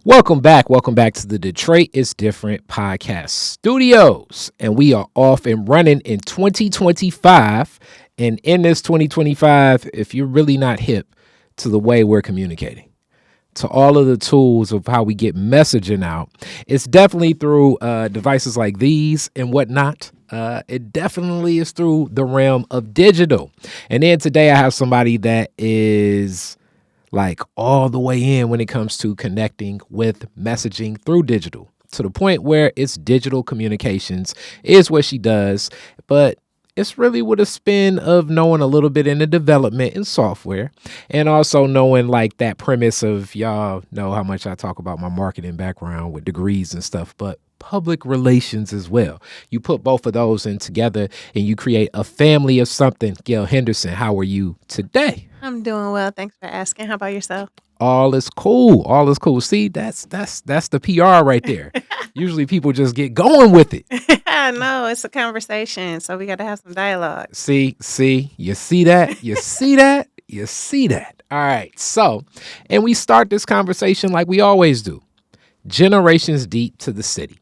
Welcome back to the Detroit is Different podcast studios. And we are off and running in 2025. And in this 2025, if you're really not hip to the way we're communicating, to all of the tools of how we get messaging out, it's definitely through devices like these and whatnot. It definitely is through the realm of digital. And then today I have somebody that is like all the way in when it comes to connecting with messaging through digital to the point where it's digital communications is what she does, but it's really with a spin of knowing a little bit in the development and software and also knowing like that premise of y'all know how much I talk about my marketing background with degrees and stuff, but public relations as well. You put both of those in together and you create a family of something. Gale Henderson, how are you today? I'm doing well. Thanks for asking. How about yourself? All is cool. All is cool. See, that's the PR right there. Usually people just get going with it. I know it's a conversation, so we got to have some dialogue. See, you see that? You see that? You see that? All right. So, and we start this conversation like we always do. Generations deep to the city.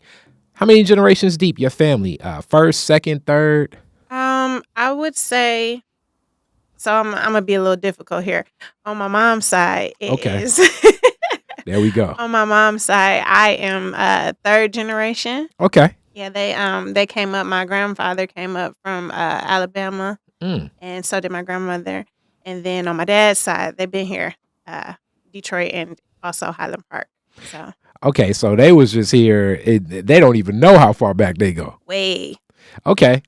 How many generations deep? Your family? First, second, third? I would say. So I'm gonna be a little difficult here. On my mom's side, it Okay. is. There we go. On my mom's side, I am third generation. Okay. Yeah, they came up. My grandfather came up from Alabama, and so did my grandmother. And then on my dad's side, they've been here, Detroit and also Highland Park. So Okay, so they was just here. They don't even know how far back they go. way. Okay.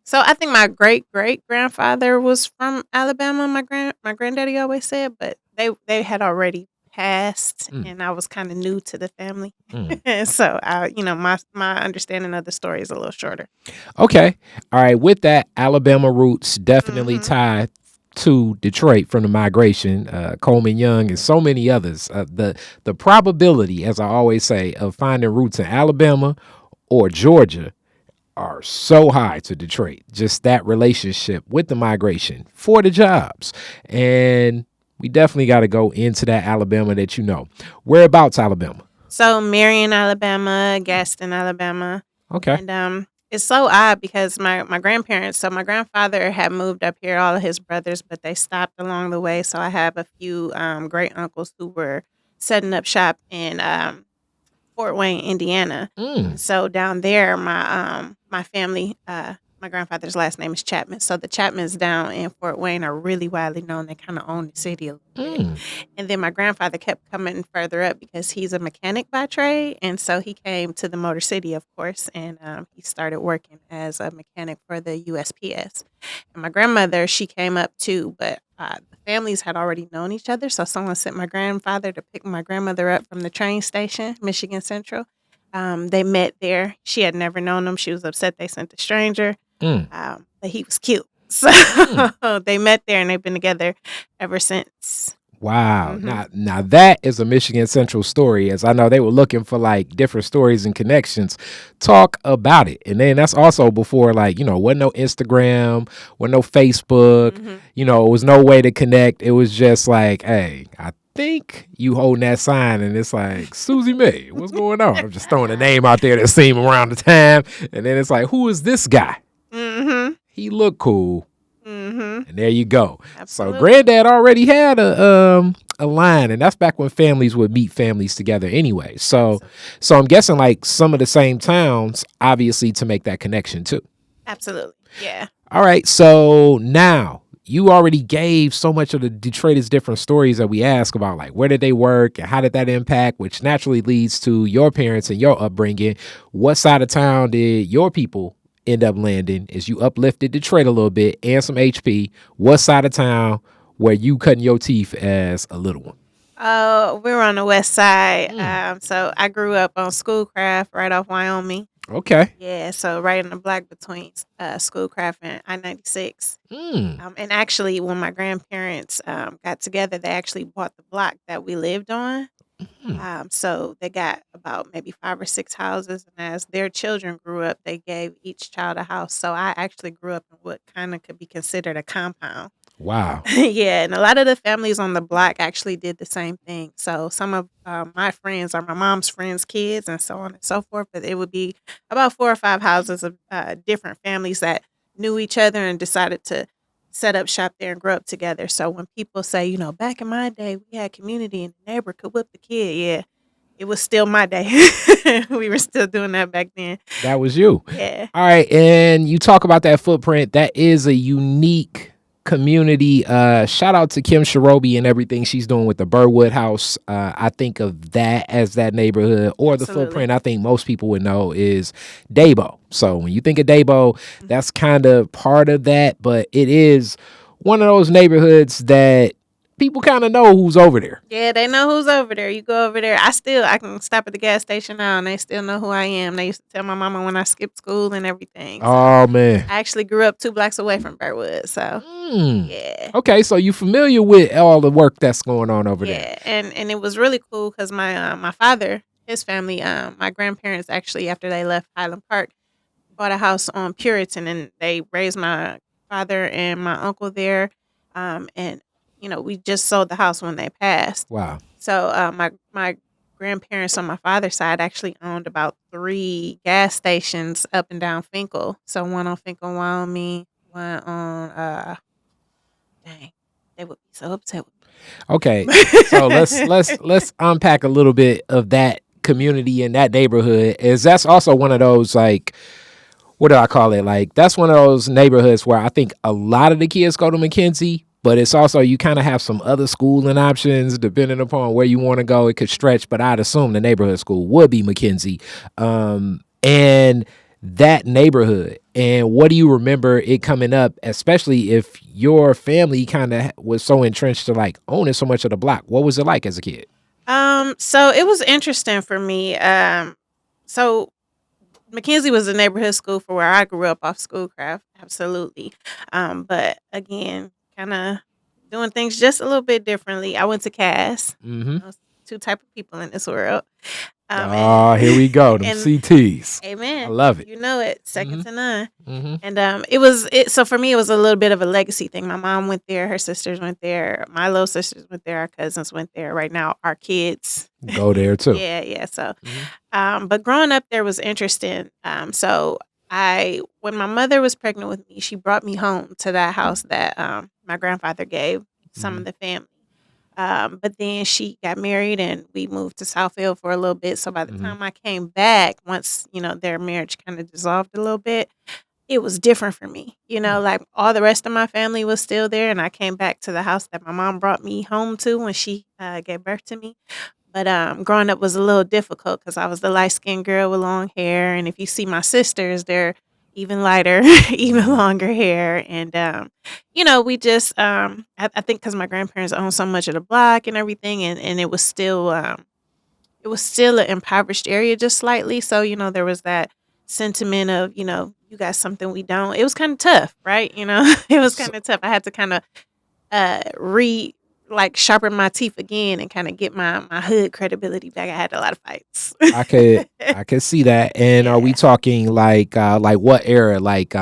So I think my great grandfather was from Alabama. My granddaddy always said, but they had already passed, and I was kind of new to the family. So my understanding of the story is a little shorter. Okay. All right. With that, Alabama roots definitely tied to Detroit from the migration, Coleman Young and so many others. The probability, as I always say, of finding roots in Alabama or Georgia are so high to Detroit. Just that relationship with the migration for the jobs. And we definitely got to go into that Alabama that you know. Whereabouts Alabama? So Marion, Alabama, Gaston, Alabama. Okay. And it's so odd because my grandparents, so my grandfather had moved up here, all of his brothers, but they stopped along the way. So I have a few great uncles who were setting up shop in Fort Wayne, Indiana. So down there, my family, my grandfather's last name is Chapman. So the Chapmans down in Fort Wayne are really widely known. They kind of own the city a little bit. And then my grandfather kept coming further up because he's a mechanic by trade. And so he came to the Motor City, of course, and he started working as a mechanic for the USPS. And my grandmother, she came up too, but the families had already known each other. So someone sent my grandfather to pick my grandmother up from the train station, Michigan Central. They met there. She had never known him. She was upset they sent a stranger. But he was cute. So they met there and they've been together ever since. Wow. Now that is a Michigan Central story, as I know they were looking for like different stories and connections. Talk about it. And then that's also before like, wasn't no Instagram, wasn't no Facebook, it was no way to connect. It was just like, hey, I think you holding that sign and it's like, Susie May, what's going on? I'm just throwing a name out there that seemed around the time. And then it's like, who is this guy? He looked cool. And there you go. Absolutely. So granddad already had a line, and that's back when families would meet families together anyway. So I'm guessing like some of the same towns, obviously, to make that connection too. Absolutely. Yeah. All right. So now you already gave so much of the Detroit is different stories that we ask about, like where did they work and how did that impact, which naturally leads to your parents and your upbringing. What side of town did your people end up landing as you uplifted Detroit a little bit and some HP? What side of town were you cutting your teeth as a little one? We were on the west side. So I grew up on Schoolcraft right off Wyoming. Okay. Yeah, so right in the block between Schoolcraft and I-96. And actually, when my grandparents got together, they actually bought the block that we lived on. So they got about maybe 5 or 6 houses, and as their children grew up, they gave each child a house. So I actually grew up in what kind of could be considered a compound. Wow. Yeah, and a lot of the families on the block actually did the same thing. So some of my friends are my mom's friends' kids, and so on and so forth. But it would be about 4 or 5 houses of different families that knew each other and decided to set up shop there and grow up together. So when people say, back in my day, we had community and the neighbor could whip the kid, yeah, it was still my day. We were still doing that back then. That was you. Yeah. All right. And you talk about that footprint. That is a unique community. Shout out to Kim Shirobi and everything she's doing with the Burwood House. I think of that as that neighborhood, or the Absolutely. footprint I think most people would know is Dabo. So when you think of Dabo, that's kind of part of that, but it is one of those neighborhoods that people kind of know who's over there. Yeah, they know who's over there. You go over there. I can stop at the gas station now and they still know who I am. They used to tell my mama when I skipped school and everything. So Oh, man. I actually grew up 2 blocks away from Burwood. So yeah. Okay, so you familiar with all the work that's going on over there. Yeah, and it was really cool because my father, his family, my grandparents actually, after they left Highland Park, bought a house on Puritan, and they raised my father and my uncle there. And we just sold the house when they passed. Wow. So my grandparents on my father's side actually owned about 3 gas stations up and down Finkel. So one on Finkel, Wyoming, one on dang, they would be so upset with me. Okay, so let's unpack a little bit of that community in that neighborhood. Is that's also one of those, like, what do I call it? Like, that's one of those neighborhoods where I think a lot of the kids go to McKenzie, but it's also you kind of have some other schooling options depending upon where you want to go. It could stretch, but I'd assume the neighborhood school would be McKenzie. And that neighborhood, and what do you remember it coming up, especially if your family kind of was so entrenched to like owning so much of the block? What was it like as a kid? So it was interesting for me. So McKenzie was a neighborhood school for where I grew up off Schoolcraft, absolutely. But again, kind of doing things just a little bit differently. I went to Cass. Mm-hmm. Those 2 type of people in this world. Here we go. Them and- CTs. Amen. I love it. You know it, 2nd to none. Mm-hmm. And so for me, it was a little bit of a legacy thing. My mom went there, her sisters went there, my little sisters went there, our cousins went there. Right now, our kids Go there too. yeah. So, but growing up there was interesting. So when my mother was pregnant with me, she brought me home to that house that my grandfather gave some of the family. But then she got married and we moved to Southfield for a little bit. So by the time I came back, once, their marriage kind of dissolved a little bit, it was different for me. Like all the rest of my family was still there. And I came back to the house that my mom brought me home to when she gave birth to me. But growing up was a little difficult because I was the light-skinned girl with long hair. And if you see my sisters, they're even lighter, even longer hair. And, we just, I think because my grandparents owned so much of the block and everything, and it was still an impoverished area just slightly. So, there was that sentiment of, you got something we don't. It was kind of tough, right? It was kind of tough. I had to kind of sharpen my teeth again and kind of get my hood credibility back. I had a lot of fights. I could see that. And are we talking like what era? Like,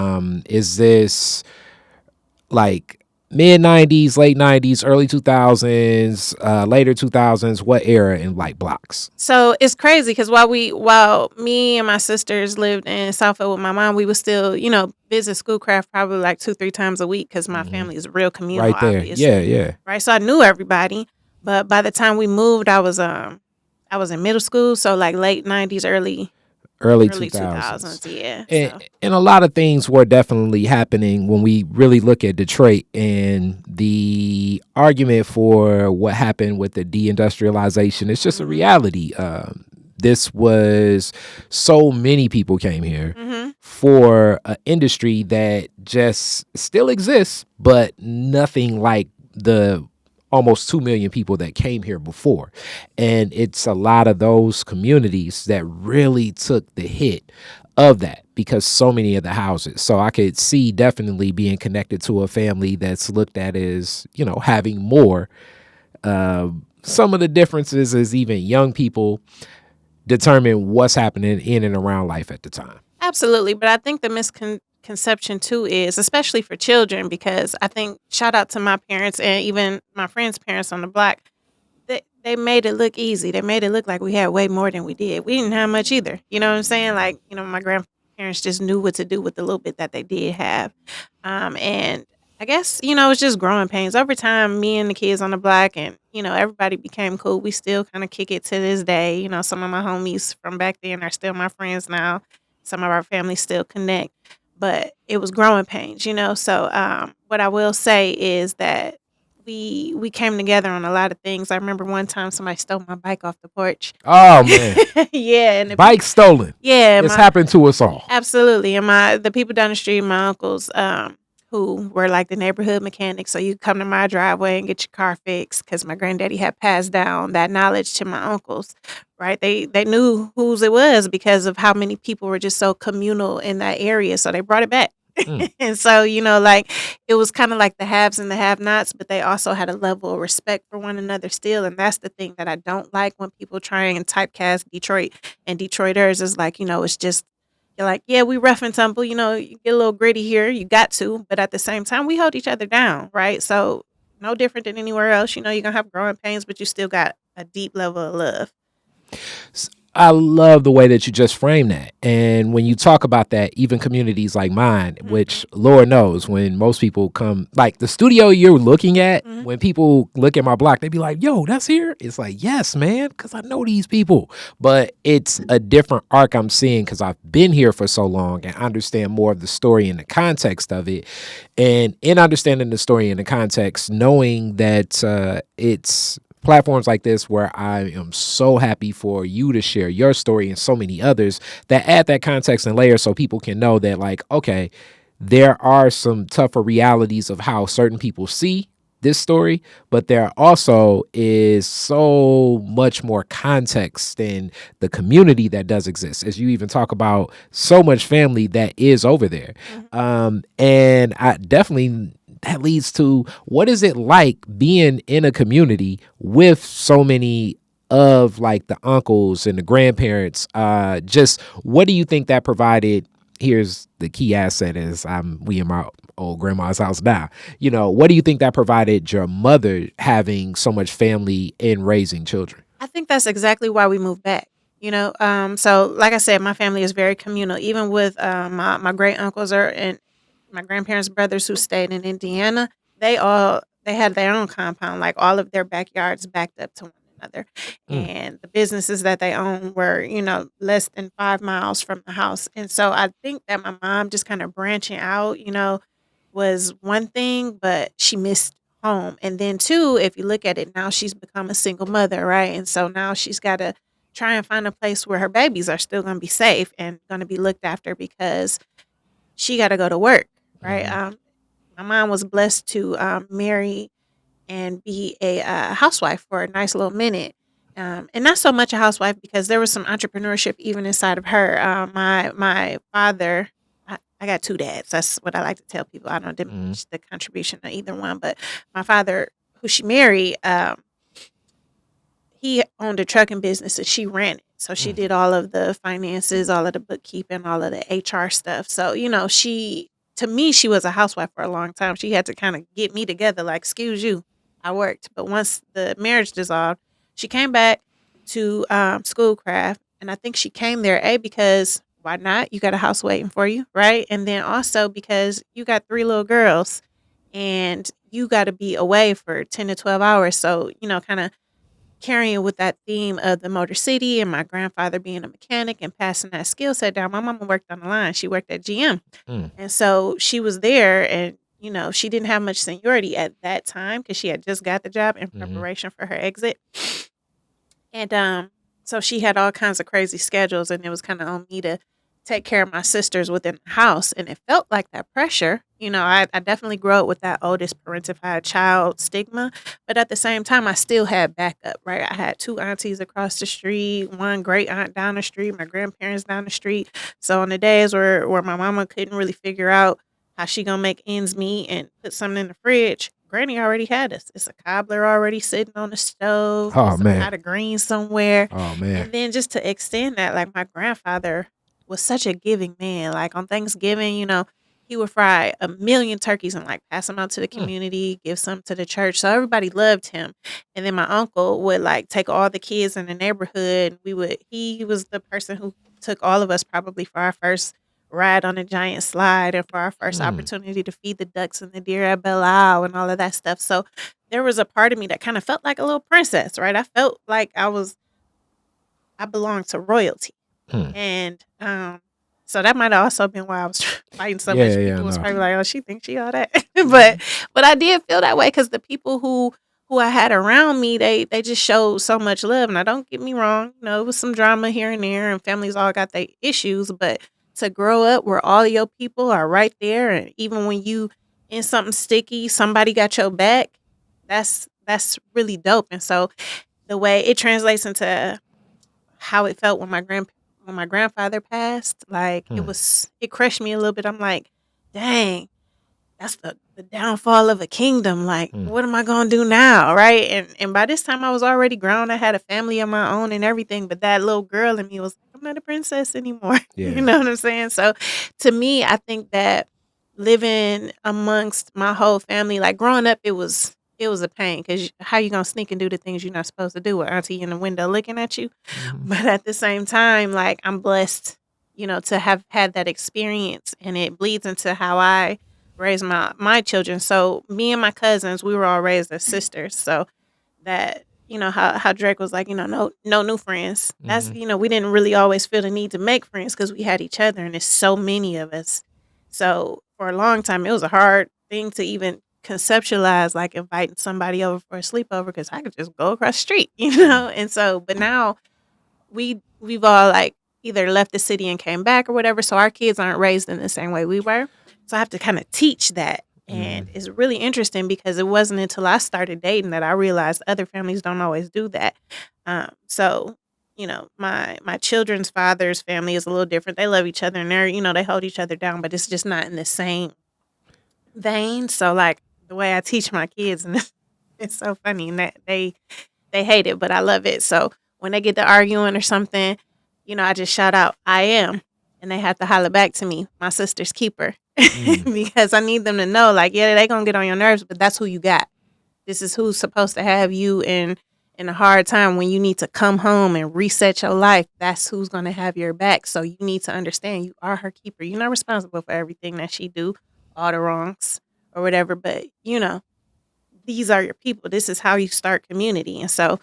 is this like mid 90s, late 90s, early 2000s, later 2000s? What era in like blocks? So it's crazy because while me and my sisters lived in Southfield with my mom, we would still, visit Schoolcraft probably like 2-3 times a week because my family is real communal. Right there. Obviously. Yeah. Right. So I knew everybody. But by the time we moved, I was in middle school. So like late 90s, early 2000s. Yeah. And a lot of things were definitely happening when we really look at Detroit, and the argument for what happened with the deindustrialization. It's just a reality. This was so many people came here for an industry that just still exists, but nothing like the almost 2 million people that came here before. And it's a lot of those communities that really took the hit of that because so many of the houses. So I could see definitely being connected to a family that's looked at as, having more. Some of the differences is even young people determine what's happening in and around life at the time. Absolutely. But I think the conception too is, especially for children, because I think shout out to my parents and even my friends' parents on the block. They made it look easy. They made it look like we had way more than we did. We didn't have much either. You know what I'm saying? Like, my grandparents just knew what to do with the little bit that they did have. And I guess, it's just growing pains. Over time, me and the kids on the block and, everybody became cool. We still kind of kick it to this day. Some of my homies from back then are still my friends now. Some of our families still connect. But it was growing pains. So what I will say is that we came together on a lot of things. I remember one time somebody stole my bike off the porch. Oh man, Yeah, and bike stolen. yeah, It's happened to us all. absolutely. And the people down the street, my uncles, who were like the neighborhood mechanics, so you come to my driveway and get your car fixed because my granddaddy had passed down that knowledge to my uncles. Right? They knew whose it was because of how many people were just so communal in that area, so they brought it back. And so, like it was kind of like the haves and the have-nots, but they also had a level of respect for one another still. And that's the thing that I don't like when people try and typecast Detroit and Detroiters is like, it's just, you're like, yeah, we rough and tumble, you get a little gritty here, you got to, but at the same time, we hold each other down, right? So no different than anywhere else. You're going to have growing pains, but you still got a deep level of love. I love the way that you just framed that. And when you talk about that, even communities like mine, which Lord knows, when most people come, like the studio you're looking at, when people look at my block, they be like, yo, that's here. It's like, yes, man, because I know these people. But it's a different arc I'm seeing because I've been here for so long and understand more of the story and the context of it. And in understanding the story and the context, knowing that it's platforms like this where I am so happy for you to share your story and so many others that add that context and layer so people can know that, like, okay, there are some tougher realities of how certain people see this story, but there also is so much more context in the community that does exist, as you even talk about so much family that is over there. And I definitely, that leads to what is it like being in a community with so many of like the uncles and the grandparents? Just what do you think that provided? Here's the key asset is we in my old grandma's house now. What do you think that provided your mother having so much family and raising children? I think that's exactly why we moved back. So like I said, my family is very communal. Even with my great uncles and my grandparents' brothers who stayed in Indiana, they had their own compound, like all of their backyards backed up to one another. And the businesses that they own were, less than 5 miles from the house. And so I think that my mom just kind of branching out, was one thing, but she missed home. And then two, if you look at it now, she's become a single mother, right? And so now she's got to try and find a place where her babies are still going to be safe and going to be looked after because she got to go to work, right? My mom was blessed to marry and be a housewife for a nice little minute. And not so much a housewife because there was some entrepreneurship even inside of her. My father, I got two dads. That's what I like to tell people. I don't diminish the contribution of either one, but my father, who she married, he owned a trucking business and she ran it. So she did all of the finances, all of the bookkeeping, all of the HR stuff. So, to me, she was a housewife for a long time. She had to kind of get me together, like, excuse you, I worked. But once the marriage dissolved, she came back to Schoolcraft. And I think she came there, because why not? You got a house waiting for you, right? And then also because you got 3 little girls and you got to be away for 10 to 12 hours. So, kind of carrying with that theme of the Motor City and my grandfather being a mechanic and passing that skill set down. My mama worked on the line. She worked at GM. And so she was there and, she didn't have much seniority at that time because she had just got the job in preparation for her exit. And so she had all kinds of crazy schedules and it was kind of on me to take care of my sisters within the house. And it felt like that pressure. I definitely grew up with that oldest parentified child stigma. But at the same time, I still had backup, right? I had 2 aunties across the street, 1 great aunt down the street, my grandparents down the street. So on the days where my mama couldn't really figure out how she gonna make ends meet and put something in the fridge, Granny already had us. It's a cobbler already sitting on the stove. Oh, It's a man. pot of greens somewhere. Oh man. And then just to extend that, like my grandfather was such a giving man. Like on Thanksgiving, he would fry a million turkeys and like pass them out to the community, give some to the church. So everybody loved him. And then my uncle would like take all the kids in the neighborhood. He was the person who took all of us probably for our first ride on a giant slide and for our first Mm. opportunity to feed the ducks and the deer at Belle Isle and all of that stuff. So there was a part of me that kind of felt like a little princess, right? I felt like I belonged to royalty. Hmm. And so that might have also been why I was fighting so much. Yeah, People was no. probably like, "Oh, she thinks she all that," but I did feel that way because the people who I had around me, they just showed so much love. Now, don't get me wrong, it was some drama here and there, and families all got their issues. But to grow up where all your people are right there, and even when you in something sticky, somebody got your back. That's really dope. And so the way it translates into how it felt when my grandfather passed, like Hmm. it crushed me a little bit. I'm like, dang, that's the downfall of a kingdom. Like, Hmm. what am I gonna do now? Right. And by this time I was already grown. I had a family of my own and everything, but that little girl in me was like, I'm not a princess anymore. You Yeah. know what I'm saying? So to me, I think that living amongst my whole family, like growing up, it was a pain because how you gonna sneak and do the things you're not supposed to do with auntie in the window looking at you? Mhm. But at the same time, like I'm blessed, to have had that experience, and it bleeds into how I raise my children. So me and my cousins, we were all raised as sisters. So that how Drake was like, no new friends. That's Mhm. we didn't really always feel the need to make friends because we had each other, and there's so many of us. So for a long time, it was a hard thing to even conceptualize like inviting somebody over for a sleepover because I could just go across the street, Mm. And so, but now we've all like either left the city and came back or whatever, so our kids aren't raised in the same way we were. So I have to kind of teach that. And Mhm. it's really interesting because it wasn't until I started dating that I realized other families don't always do that. So my children's father's family is a little different. They love each other and they hold each other down, but it's just not in the same vein. So like the way I teach my kids, and it's so funny, and that they hate it, but I love it. So when they get to arguing or something, I just shout out, I am. And they have to holler back to me, my sister's keeper. Mm. Because I need them to know, like, yeah, they gonna get on your nerves, but that's who you got. This is who's supposed to have you in a hard time when you need to come home and reset your life. That's who's gonna have your back. So you need to understand you are her keeper. You're not responsible for everything that she do, all the wrongs or whatever, but these are your people. This is how you start community. And so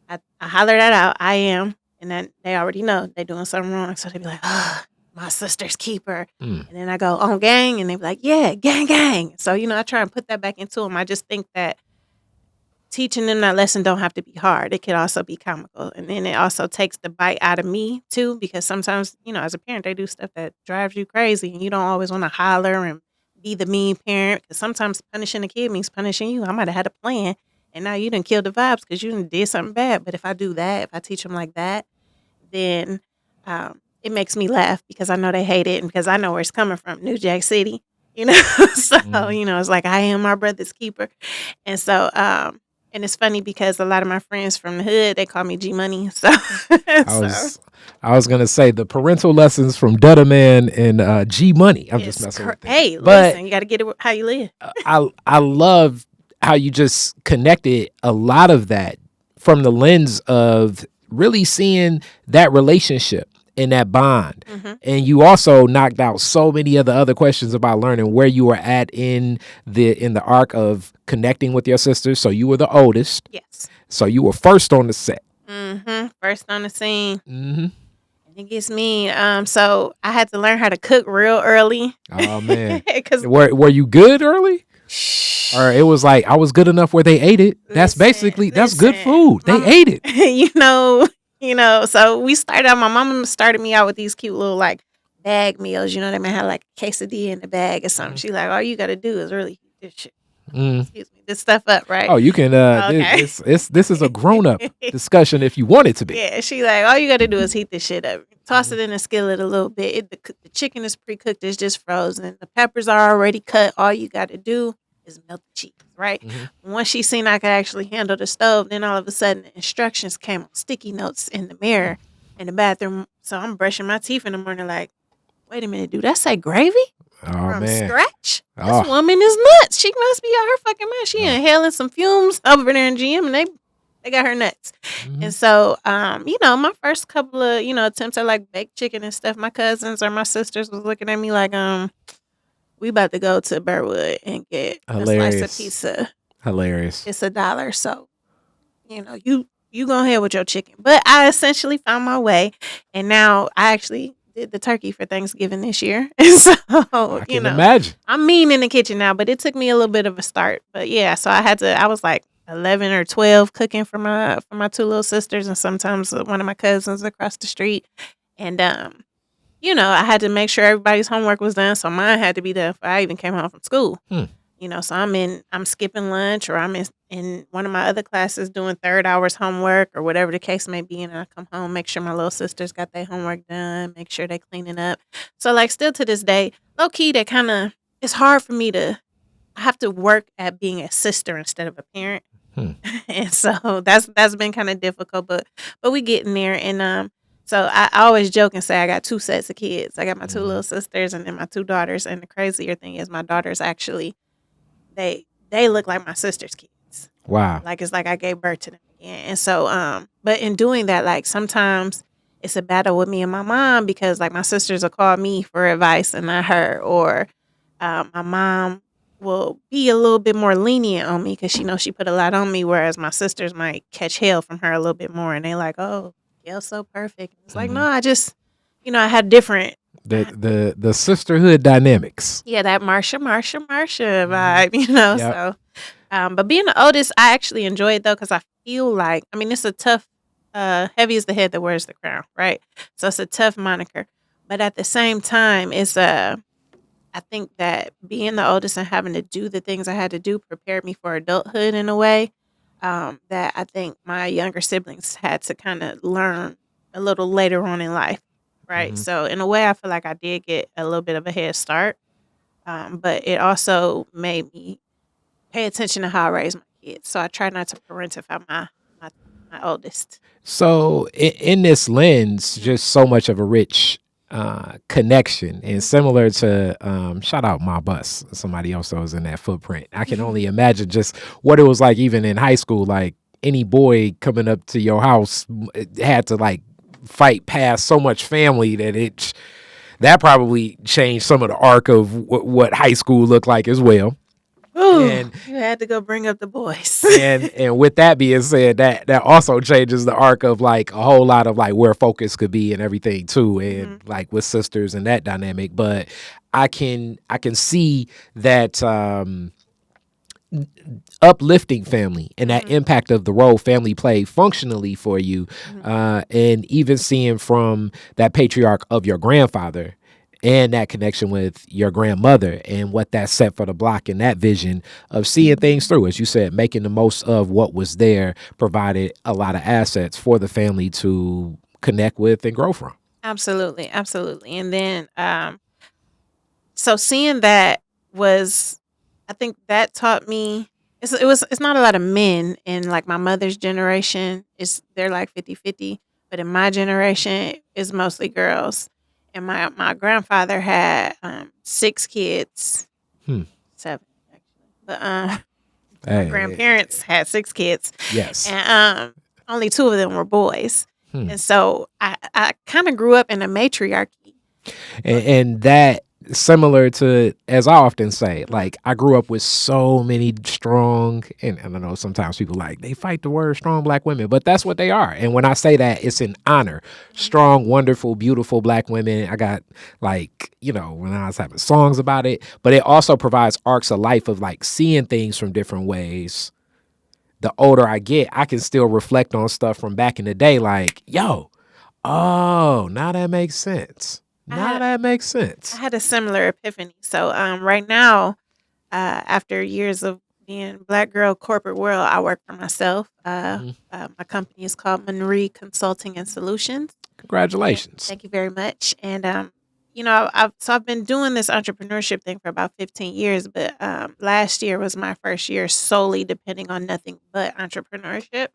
I holler that out, I am, and then they already know they doing something wrong, so they be like, "Oh, my sister's keeper," Mm. and then I go, "On gang," and they be like, "Yeah, gang, gang." So I try and put that back into them. I just think that teaching them that lesson don't have to be hard. It could also be comical, and then it also takes the bite out of me too, because sometimes as a parent they do stuff that drives you crazy, and you don't always want to holler and be the mean parent. Because sometimes punishing a kid means punishing you. I might have had a plan, and now you done killed the vibes because you done did something bad. But if I do that, if I teach them like that, then it makes me laugh because I know they hate it and because I know where it's coming from, New Jack City. So Mhm. it's like I am my brother's keeper, and so and it's funny because a lot of my friends from the hood they call me G Money. So I so was I was gonna say the parental lessons from Dutta Man and G Money. I'm just messing with it, hey, but listen, you got to get it how you live. I love how you just connected a lot of that from the lens of really seeing that relationship and that bond. Hmm. And you also knocked out so many of the other questions about learning where you were at in the arc of connecting with your sisters. So you were the oldest. Yes. So you were first on the set. First on the scene. Hmm. And it gets me. So I had to learn how to cook real early. Oh man, Because were you good early? Or it was like I was good enough where they ate it. That's good listen, food. They ate it. So we started out, my mom started me out with these cute little like bag meals, they might have like a quesadilla in the bag or something. Mhm. She's like, all you gotta do is really heat this shit. Mm. Excuse me, this stuff up, right? Oh, you can. Okay. This is a grown up discussion if you want it to be. Yeah, she like, all you gotta do is heat this shit up. Toss it in a skillet a little bit. The chicken is pre-cooked, it's just frozen. The peppers are already cut. All you gotta do is melt the cheese, right? Mhm. Once she seen I could actually handle the stove, then all of a sudden the instructions came on sticky notes in the mirror in the bathroom. So I'm brushing my teeth in the morning like, wait a minute, do that say gravy? Oh from man. scratch. This Oh. woman is nuts. She must be out her fucking mind. She Oh. inhaling some fumes over there in GM, and they got her nuts. Mhm. And so, my first couple of attempts at like baked chicken and stuff, my cousins or my sisters was looking at me like, we about to go to Burwood and get a slice of Hilarious. pizza. Hilarious. It's $1, so you go ahead with your chicken. But I essentially found my way, and now I actually did the turkey for Thanksgiving this year. And so, I can imagine. I'm mean in the kitchen now, but it took me a little bit of a start. But yeah, so I was like 11 or 12 cooking for my two little sisters and sometimes one of my cousins across the street. And I had to make sure everybody's homework was done, so mine had to be done before I even came home from school. So I'm skipping lunch, or I'm in one of my other classes doing third hours homework or whatever the case may be. And I come home, make sure my little sisters got their homework done, make sure they cleaning up. So like still to this day, low key, that kind of, it's hard for me to, I have to work at being a sister instead of a parent. And so that's been kind of difficult, but we getting there. And so I always joke and say I got two sets of kids. I got my two little sisters and then my two daughters. And the crazier thing is my daughters actually, they look like my sister's kids. Wow. Like it's like I gave birth to them again. And so but in doing that, like sometimes it's a battle with me and my mom because like my sisters will call me for advice and not her, or my mom will be a little bit more lenient on me because she knows she put a lot on me, whereas my sisters might catch hell from her a little bit more, and they like, oh, Gail's so perfect. It's like, no, I just I had different. The sisterhood dynamics. Yeah, that Marsha vibe, Yep. so but being the oldest, I actually enjoy it though, because I feel like, it's a tough, heavy is the head that wears the crown, right? So it's a tough moniker, but at the same time, it's I think that being the oldest and having to do the things I had to do prepared me for adulthood in a way that I think my younger siblings had to kind of learn a little later on in life, right? So in a way, I feel like I did get a little bit of a head start, but it also made me pay attention to how I raise my kids. So I try not to parentify my oldest. So in this lens, just so much of a rich connection, and similar to shout out my bus, somebody else that was in that footprint. I can only imagine just what it was like even in high school. Like any boy coming up to your house had to like fight past so much family that probably changed some of the arc of what high school looked like as well. Ooh, and you had to go bring up the boys. and with that being said, that also changes the arc of like a whole lot of like where focus could be and everything too, and like with sisters and that dynamic. But I can see that uplifting family and that impact of the role family played functionally for you, and even seeing from that patriarch of your grandfather and that connection with your grandmother and what that set for the block and that vision of seeing things through, as you said, making the most of what was there, provided a lot of assets for the family to connect with and grow from. Absolutely. And then so seeing that was, I think that taught me, it's not a lot of men in like my mother's generation. They're like 50-50, but in my generation it's mostly girls. And my grandfather had 6 kids. 7 actually. But my grandparents had 6 kids. Yes. And only 2 of them were boys. And so I kind of grew up in a matriarchy. And that, similar to, as I often say, like I grew up with so many strong, and I know sometimes people like they fight the word strong black women, but that's what they are. And when I say that, it's an honor. Strong, wonderful, beautiful black women. I got like, when I was having songs about it, but it also provides arcs of life of like seeing things from different ways. The older I get, I can still reflect on stuff from back in the day, like, now that makes sense. That makes sense. I had a similar epiphany. So right now, after years of being Black girl corporate world, I work for myself. My company is called Marie Consulting and Solutions. Congratulations. Thank you very much. And I've been doing this entrepreneurship thing for about 15 years, but last year was my first year solely depending on nothing but entrepreneurship.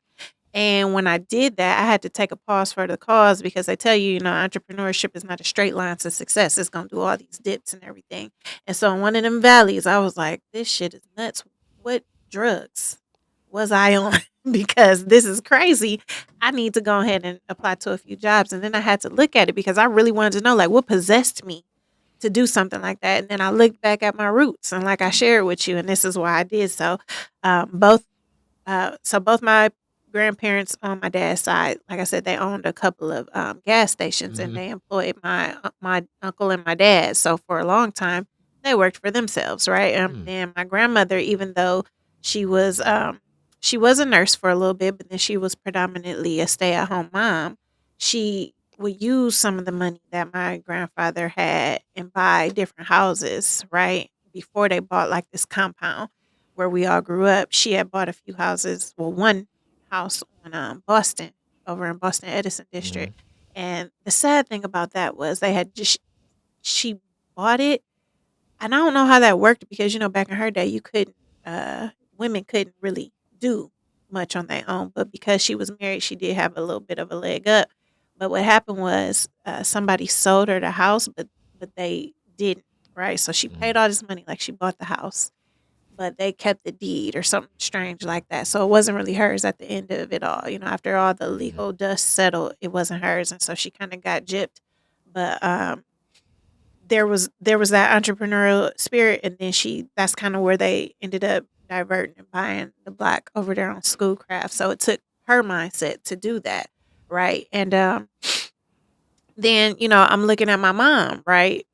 And when I did that, I had to take a pause for the cause because they tell you, entrepreneurship is not a straight line to success. It's going to do all these dips and everything. And so in one of them valleys, I was like, this shit is nuts. What drugs was I on? Because this is crazy. I need to go ahead and apply to a few jobs. And then I had to look at it because I really wanted to know, like, what possessed me to do something like that. And then I looked back at my roots and like I shared with you, and this is why I did so. Both both my grandparents on my dad's side, like I said, they owned a couple of gas stations, and Hmm. they employed my uncle and my dad. So for a long time, they worked for themselves, right? Mm. Then my grandmother, even though she was she was a nurse for a little bit, but then she was predominantly a stay at home mom. She would use some of the money that my grandfather had and buy different houses, right? Before they bought like this compound where we all grew up, she had bought a few houses. Well, one house on Boston, over in Boston Edison Mhm. district. And the sad thing about that was they had just she bought it, and I don't know how that worked because back in her day you couldn't women couldn't really do much on their own, but because she was married, she did have a little bit of a leg up. But what happened was somebody sold her the house, but they didn't, right? So she Mhm. paid all this money like she bought the house, but they kept the deed or something strange like that. So it wasn't really hers at the end of it all. After all the Mhm. legal dust settled, it wasn't hers, and so she kind of got gypped. But there was that entrepreneurial spirit, and then that's kind of where they ended up diverting and buying the block over there on Schoolcraft. So it took her mindset to do that, right? And then I'm looking at my mom, right?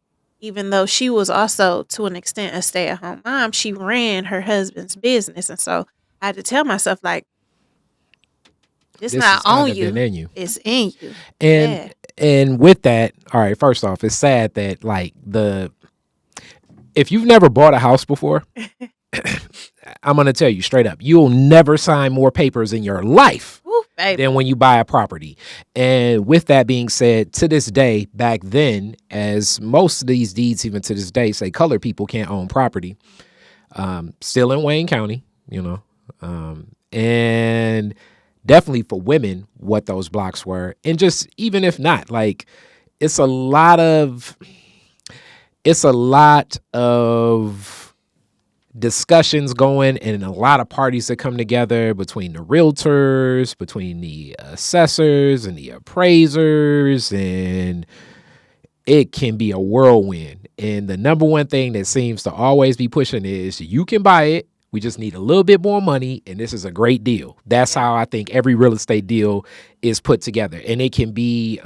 Even though she was also to an extent a stay-at-home mom, she ran her husband's business, and so I had to tell myself like, this This not has kind on of been you, in you. it's in you. And Yeah. and with that, all right, first off, it's sad that like the if you've never bought a house before, I'm going to tell you straight up, you'll never sign more papers in your life Woo, baby. than when you buy a property. And with that being said, to this day, back then, as most of these deeds, even to this day, say colored people can't own property, still in Wayne County, and definitely for women, what those blocks were. And just even if not, like it's a lot of it's a lot of discussions going and a lot of parties that come together between the realtors, between the assessors and the appraisers, and it can be a whirlwind. And the number one thing that seems to always be pushing is you can buy it. We just need a little bit more money, and this is a great deal. That's Yeah. how I think every real estate deal is put together. And it can be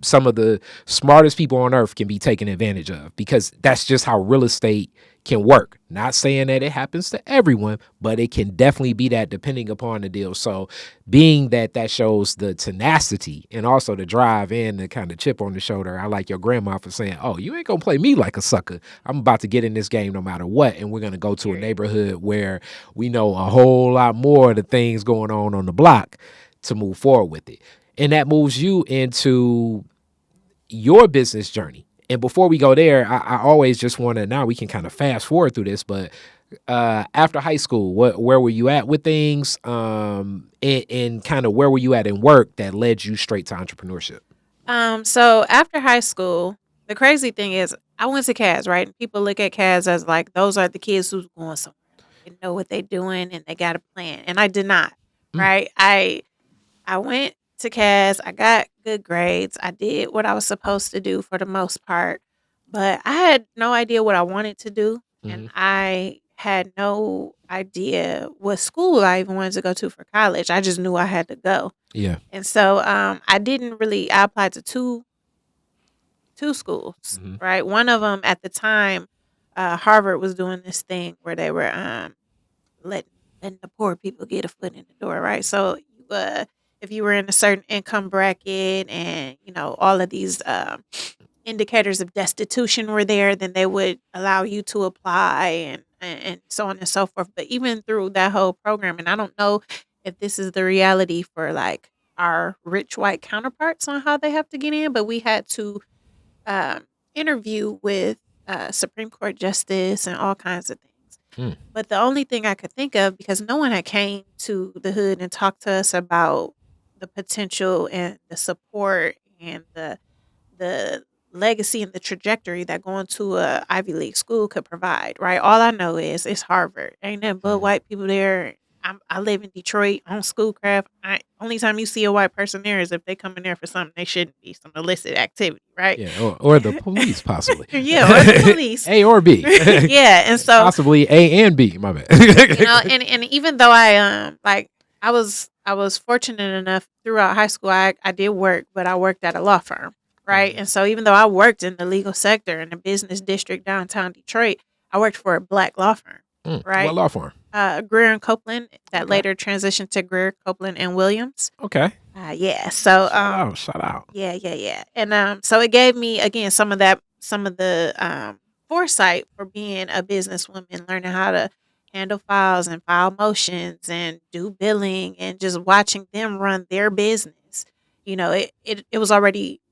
some of the smartest people on earth can be taken advantage of because that's just how real estate can work. Not saying that it happens to everyone, but it can definitely be that depending upon the deal. So being that shows the tenacity and also the drive and the kind of chip on the shoulder. I like your grandma for saying, oh, you ain't gonna play me like a sucker. I'm about to get in this game no matter what. And we're gonna go to a Period. neighborhood where we know a whole lot more of the things going on the block to move forward with it. And that moves you into your business journey. And before we go there, I always just want to, now we can kind of fast forward through this, but after high school, where were you at with things? And kind of where were you at in work that led you straight to entrepreneurship? So after high school, the crazy thing is I went to CAS, right? And people look at CAS as like those are the kids who's going somewhere, like they know what they're doing and they got a plan. And I did not, Mm. right? I went to CAS, I got good grades, I did what I was supposed to do for the most part, but I had no idea what I wanted to do, and Hmm. I had no idea what school I even wanted to go to for college. I just knew I had to go. Yeah. And so I didn't really I applied to two schools, Hmm. right? One of them at the time, Harvard was doing this thing where they were letting letting the poor people get a foot in the door, right? So if you were in a certain income bracket and all of these indicators of destitution were there, then they would allow you to apply and so on and so forth. But even through that whole program, and I don't know if this is the reality for like our rich white counterparts on how they have to get in, but we had to um, interview with Supreme Court justice and all kinds of things. But the only thing I could think of, because no one had came to the hood and talked to us about the potential and the support and the legacy and the trajectory that going to a Ivy League school could provide, right? All I know is it's Harvard. Ain't nothing but white people there. I live in Detroit on Schoolcraft. Only time you see a white person there is if they come in there for something they shouldn't be, some illicit activity, right? Yeah, or the police possibly. Yeah, or the police. A or B. Yeah, and so possibly A and B. My bad. and even though I was fortunate enough throughout high school, I did work, but I worked at a law firm, right? And so even though I worked in the legal sector in the business district downtown Detroit, I worked for a black law firm, right? What law firm? Greer and Copeland, that later transitioned to Greer, Copeland and Williams. Okay. Yeah. So shout out. Yeah. And so it gave me again some of the foresight for being a businesswoman, learning how to handle files and file motions and do billing and just watching them run their business. It was already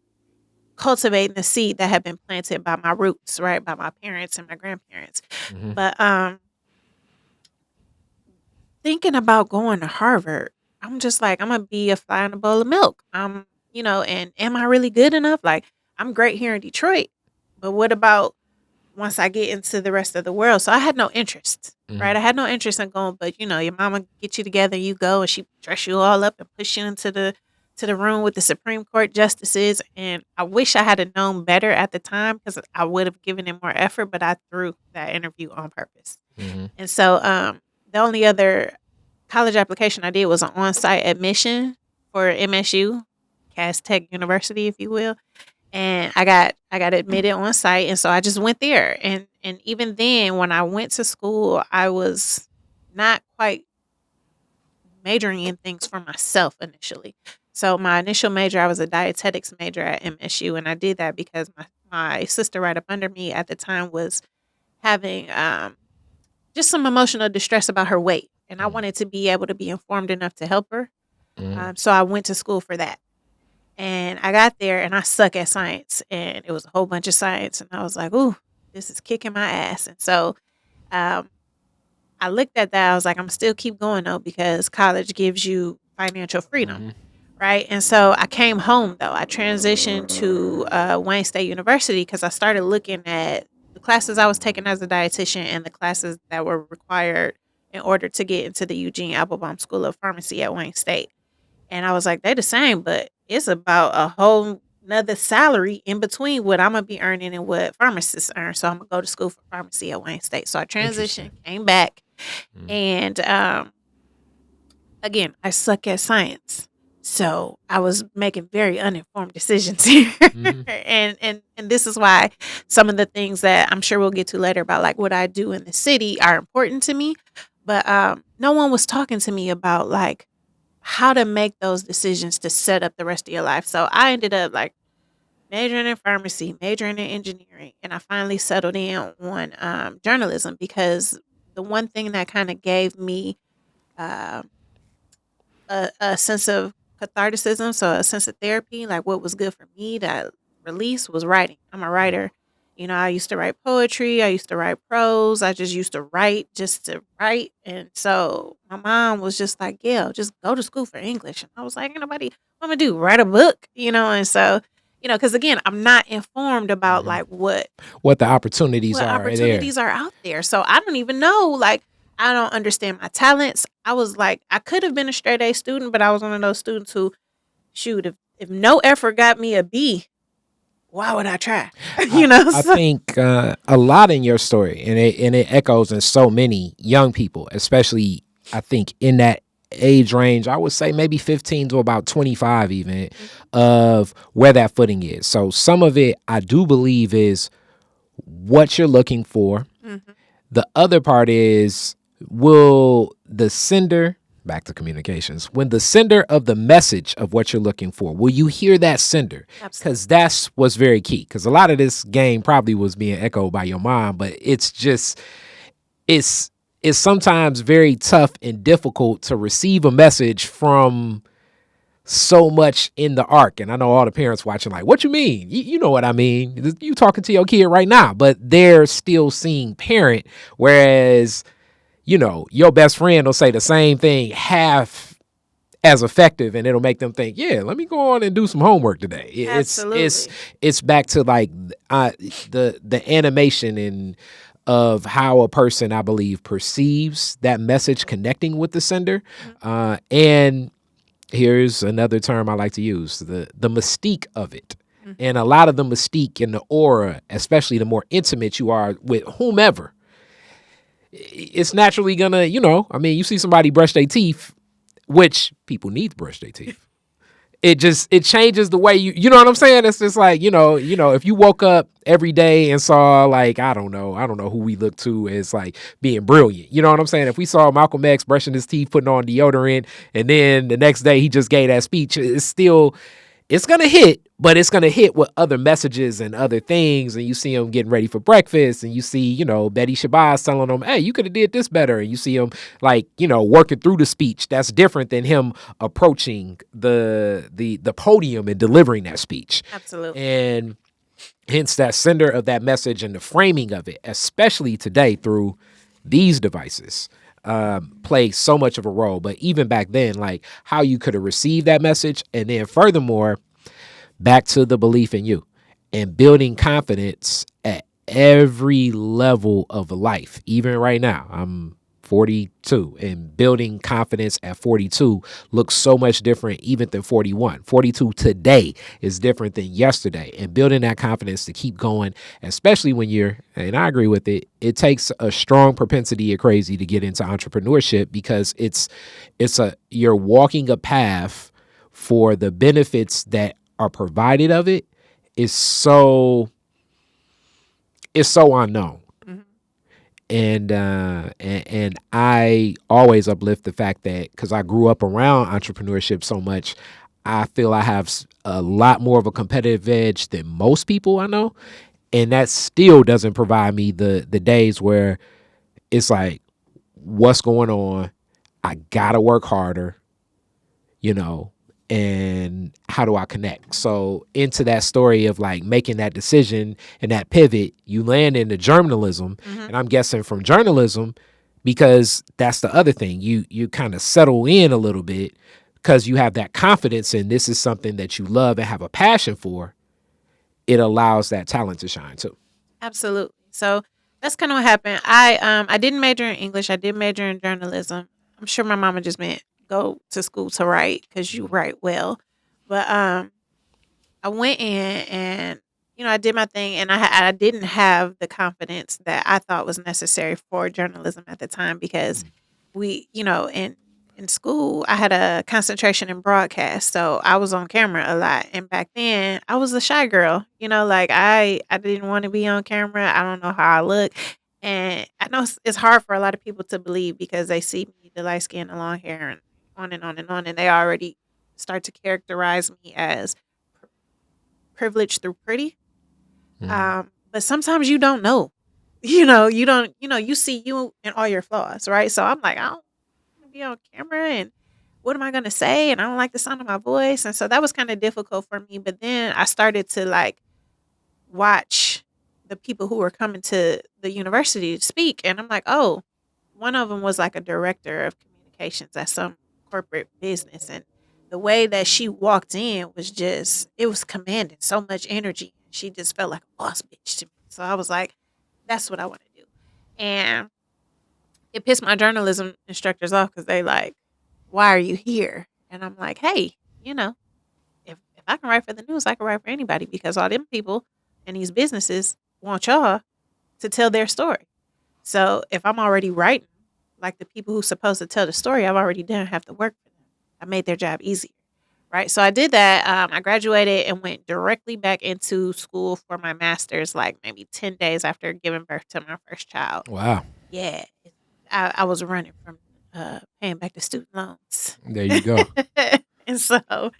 cultivating the seed that had been planted by my roots, right? By my parents and my grandparents. But thinking about going to Harvard, I'm just like, I'm gonna be a fly in a bowl of milk. And am I really good enough? Like, I'm great here in Detroit, but what about once I get into the rest of the world? So I had no interest, right? I had no interest in going, but your mama get you together, you go, and she dress you all up and push you into the room with the Supreme Court justices. And I wish I had known better at the time, because I would have given it more effort, but I threw that interview on purpose. And so the only other college application I did was an on-site admission for MSU, Cass Tech University, if you will. And I got admitted on site, and so I just went there. And even then, when I went to school, I was not quite majoring in things for myself initially. So my initial major, I was a dietetics major at MSU, and I did that because my sister right up under me at the time was having just some emotional distress about her weight, and I wanted to be able to be informed enough to help her. So I went to school for that. And I got there, and I suck at science, and it was a whole bunch of science, and I was like, ooh, this is kicking my ass. And so I looked at that. I was like, I'm still keep going, though, because college gives you financial freedom, right? And so I came home, though. I transitioned to Wayne State University because I started looking at the classes I was taking as a dietitian and the classes that were required in order to get into the Eugene Applebaum School of Pharmacy at Wayne State. And I was like, they're the same, but it's about a whole nother salary in between what I'm going to be earning and what pharmacists earn. So I'm going to go to school for pharmacy at Wayne State. So I transitioned, came back, and again, I suck at science. So I was making very uninformed decisions here. And this is why some of the things that I'm sure we'll get to later about like what I do in the city are important to me. But no one was talking to me about like how to make those decisions to set up the rest of your life. So I ended up like majoring in pharmacy, majoring in engineering, and I finally settled in on journalism, because the one thing that kind of gave me a sense of catharticism, so a sense of therapy, like what was good for me to release, was writing. I'm a writer. I used to write poetry. I used to write prose. I just used to write just to write. And so my mom was just like, Gale, just go to school for English. And I was like, ain't nobody, what am I do? Write a book, And so, because again, I'm not informed about like what the opportunities are out there. So I don't even know, like, I don't understand my talents. I was like, I could have been a straight A student, but I was one of those students who, shoot, if no effort got me a B, why would I try? I think a lot in your story, and it echoes in so many young people, especially I think in that age range, I would say maybe 15 to about 25 even, of where that footing is. So some of it I do believe is what you're looking for. The other part is, will the sender, back to communications, when the sender of the message of what you're looking for, will you hear that sender? Because that's what's very key. Because a lot of this game probably was being echoed by your mom, but it's sometimes very tough and difficult to receive a message from so much in the arc. And I know all the parents watching like, what you mean? You know what I mean? You talking to your kid right now, but they're still seeing parent, whereas your best friend will say the same thing half as effective, and it'll make them think, yeah, let me go on and do some homework today. Absolutely. It's back to like the animation and of how a person, I believe, perceives that message connecting with the sender. Mhm. And here's another term I like to use, the mystique of it. Mhm. And a lot of the mystique and the aura, especially the more intimate you are with whomever, it's naturally gonna, you see somebody brush their teeth, which people need to brush their teeth. It changes the way you know what I'm saying? It's just like, if you woke up every day and saw, like, I don't know who we look to as like being brilliant. You know what I'm saying? If we saw Malcolm X brushing his teeth, putting on deodorant, and then the next day he just gave that speech, it's gonna hit, but it's gonna hit with other messages and other things. And you see him getting ready for breakfast, and you see, Betty Shabazz telling him, "Hey, you could have did this better." And you see him, like, working through the speech. That's different than him approaching the podium and delivering that speech. Absolutely. And hence that sender of that message and the framing of it, especially today through these devices, play so much of a role. But even back then, like how you could have received that message, and then furthermore, back to the belief in you and building confidence at every level of life. Even right now, I'm 42, and building confidence at 42 looks so much different even than 41. 42 today is different than yesterday, and building that confidence to keep going, especially when and I agree with it, it takes a strong propensity of crazy to get into entrepreneurship, because you're walking a path for the benefits that are provided of it is so unknown. Mhm. And I always uplift the fact that, because I grew up around entrepreneurship so much, I feel I have a lot more of a competitive edge than most people I know, and that still doesn't provide me the days where it's like, what's going on? I gotta work harder, you know, and how do I connect? So into that story of like making that decision and that pivot, you land into journalism. Mhm. And I'm guessing from journalism, because that's the other thing, you kind of settle in a little bit because you have that confidence and this is something that you love and have a passion for. It allows that talent to shine too. Absolutely. So that's kind of what happened. I didn't major in English. I did major in journalism. I'm sure my mama just meant go to school to write because you write well. But I went in and I did my thing, and I didn't have the confidence that I thought was necessary for journalism at the time, because we in school I had a concentration in broadcast, so I was on camera a lot. And back then I was a shy girl, like I didn't want to be on camera. I don't know how I look, and I know it's hard for a lot of people to believe because they see me, the light skin, the long hair, and on and on and on, and they already start to characterize me as privileged through pretty. But sometimes you don't know. You don't, you see you and all your flaws, right? So I'm like, I don't want to be on camera, and what am I going to say? And I don't like the sound of my voice. And so that was kind of difficult for me. But then I started to like watch the people who were coming to the university to speak. And I'm like, oh, one of them was like a director of communications at some corporate business. And the way that she walked in was just, it was commanding so much energy. She just felt like a boss bitch to me. So I was like, that's what I want to do. And it pissed my journalism instructors off because they like, why are you here? And I'm like, hey, you know, if I can write for the news, I can write for anybody, because all them people and these businesses want y'all to tell their story. So if I'm already writing, like the people who's supposed to tell the story, I've already done have to work for them. I made their job easier. Right. So I did that. I graduated and went directly back into school for my master's, like maybe 10 days after giving birth to my first child. Wow. Yeah. I was running from paying back the student loans. There you go. And so,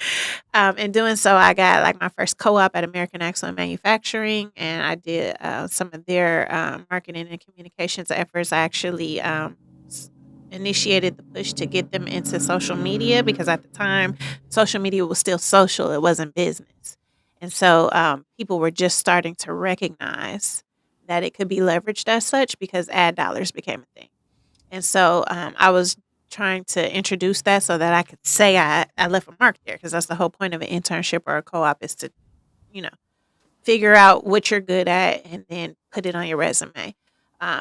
in doing so, I got like my first co-op at American Axle and Manufacturing, and I did some of their marketing and communications efforts. I actually initiated the push to get them into social media, because at the time, social media was still social; it wasn't business, and so people were just starting to recognize that it could be leveraged as such, because ad dollars became a thing. And so I was trying to introduce that so that I could say I left a mark there, because that's the whole point of an internship or a co-op, is to, you know, figure out what you're good at and then put it on your resume.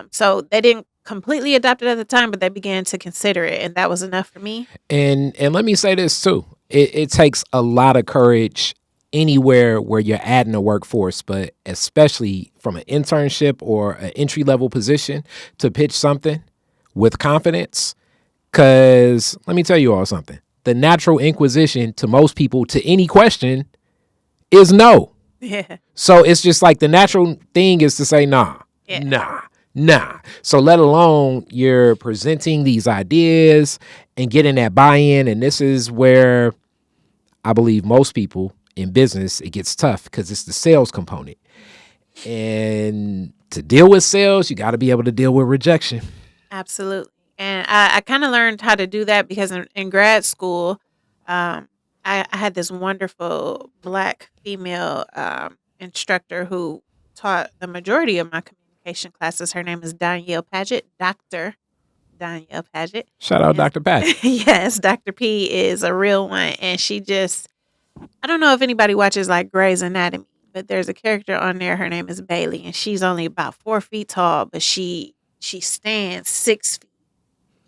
So they didn't completely adopt it at the time, but they began to consider it, and that was enough for me. And let me say this too. It takes a lot of courage anywhere where you're adding a workforce, but especially from an internship or an entry level position, to pitch something with confidence. Cause let me tell you all something. The natural inquisition to most people to any question is no. Yeah. So it's just like the natural thing is to say nah, Yeah. nah. So let alone you're presenting these ideas and getting that buy-in. And this is where I believe most people in business, it gets tough because it's the sales component. And to deal with sales, you got to be able to deal with rejection. Absolutely. And I kind of learned how to do that because in grad school, um, I had this wonderful Black female instructor who taught the majority of my communication classes. Her name is Danielle Paget, Dr. Danielle Paget. Shout out And Dr. Pat. yes, Dr. P is a real one. And she just, I don't know if anybody watches like Grey's Anatomy, but there's a character on there. Her name is Bailey, and she's only about 4 feet tall, but she stands 6 feet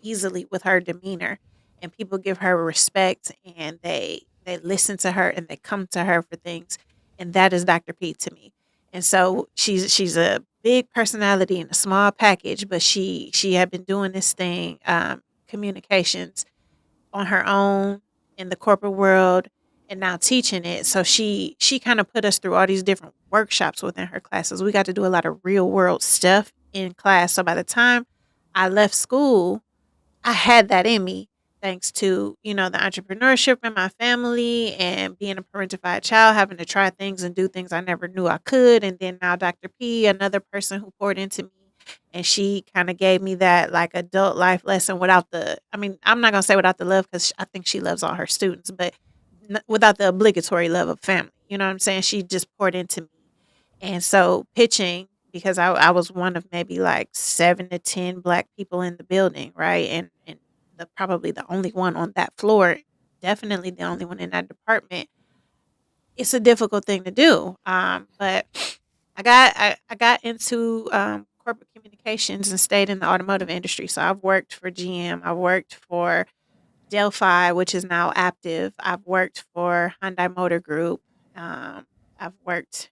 easily with her demeanor, and people give her respect, and they listen to her and they come to her for things, and that is Dr. P to me. And so she's a big personality in a small package, but she had been doing this thing, communications, on her own in the corporate world, and now teaching it. So she kind of put us through all these different workshops within her classes. We got to do a lot of real world stuff in class. So by the time I left school, I had that in me, thanks to, the entrepreneurship in my family and being a parentified child, having to try things and do things I never knew I could. And then now Dr. P, another person who poured into me, and she kind of gave me that like adult life lesson without I'm not going to say without the love, because I think she loves all her students, but without the obligatory love of family. You know what I'm saying? She just poured into me. And so pitching, because I was one of maybe like 7 to 10 Black people in the building, right? And probably the only one on that floor, definitely the only one in that department. It's a difficult thing to do. But I got into corporate communications and stayed in the automotive industry. So I've worked for GM. I've worked for Delphi, which is now Aptiv. I've worked for Hyundai Motor Group. I've worked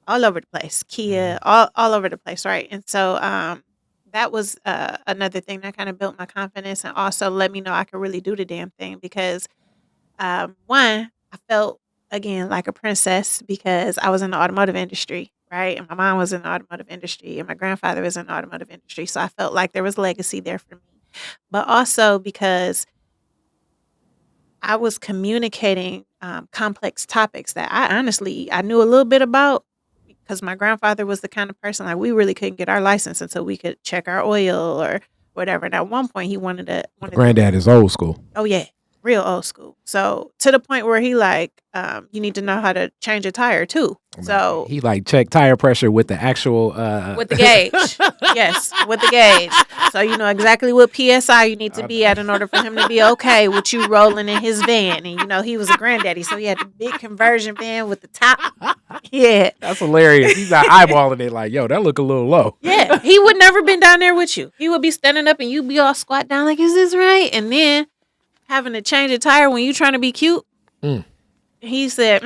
all over the place, Kia, all over the place, right? And so that was another thing that kind of built my confidence and also let me know I could really do the damn thing, because one, I felt again like a princess because I was in the automotive industry, right? And my mom was in the automotive industry and my grandfather was in the automotive industry. So I felt like there was legacy there for me. But also because I was communicating complex topics that I knew a little bit about, because my grandfather was the kind of person like we really couldn't get our license until we could check our oil or whatever. And at one point, he wanted Granddad is old school. Oh yeah, real old school. So to the point where he like, you need to know how to change a tire too. So he like check tire pressure with the actual with the gauge, yes, with the gauge. So you know exactly what PSI you need to be at in order for him to be okay with you rolling in his van. And he was a granddaddy, so he had the big conversion van with the top. Yeah, that's hilarious. He's not eyeballing it like, yo, that look a little low. Yeah, he would never been down there with you. He would be standing up and you'd be all squat down like, is this right? And then having to change a tire when you trying to be cute. He said,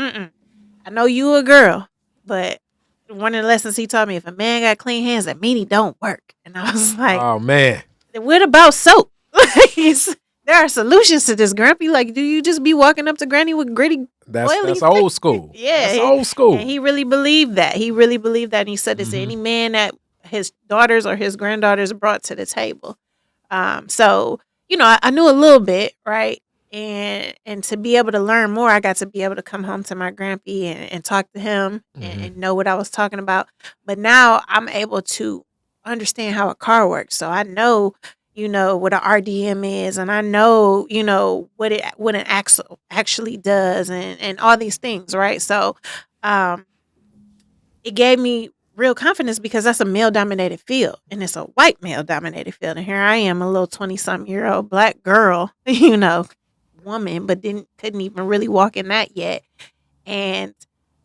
I know you a girl, but one of the lessons he taught me, if a man got clean hands, that mean he don't work. And I was like, oh man, what about soap? There are solutions to this, Grumpy. Like, do you just be walking up to Granny with gritty? That's old school. Yeah, that's old school. And he really believed that. And he said this to any man that his daughters or his granddaughters brought to the table. So I knew a little bit, right? And to be able to learn more, I got to be able to come home to my grampy and talk to him and know what I was talking about. But now I'm able to understand how a car works. So I know, what an RDM is, and I know, what an axle actually does and all these things, right? So it gave me real confidence because that's a male dominated field and it's a white male dominated field. And here I am, a little 20-something-year-old black girl, woman, but couldn't even really walk in that yet. And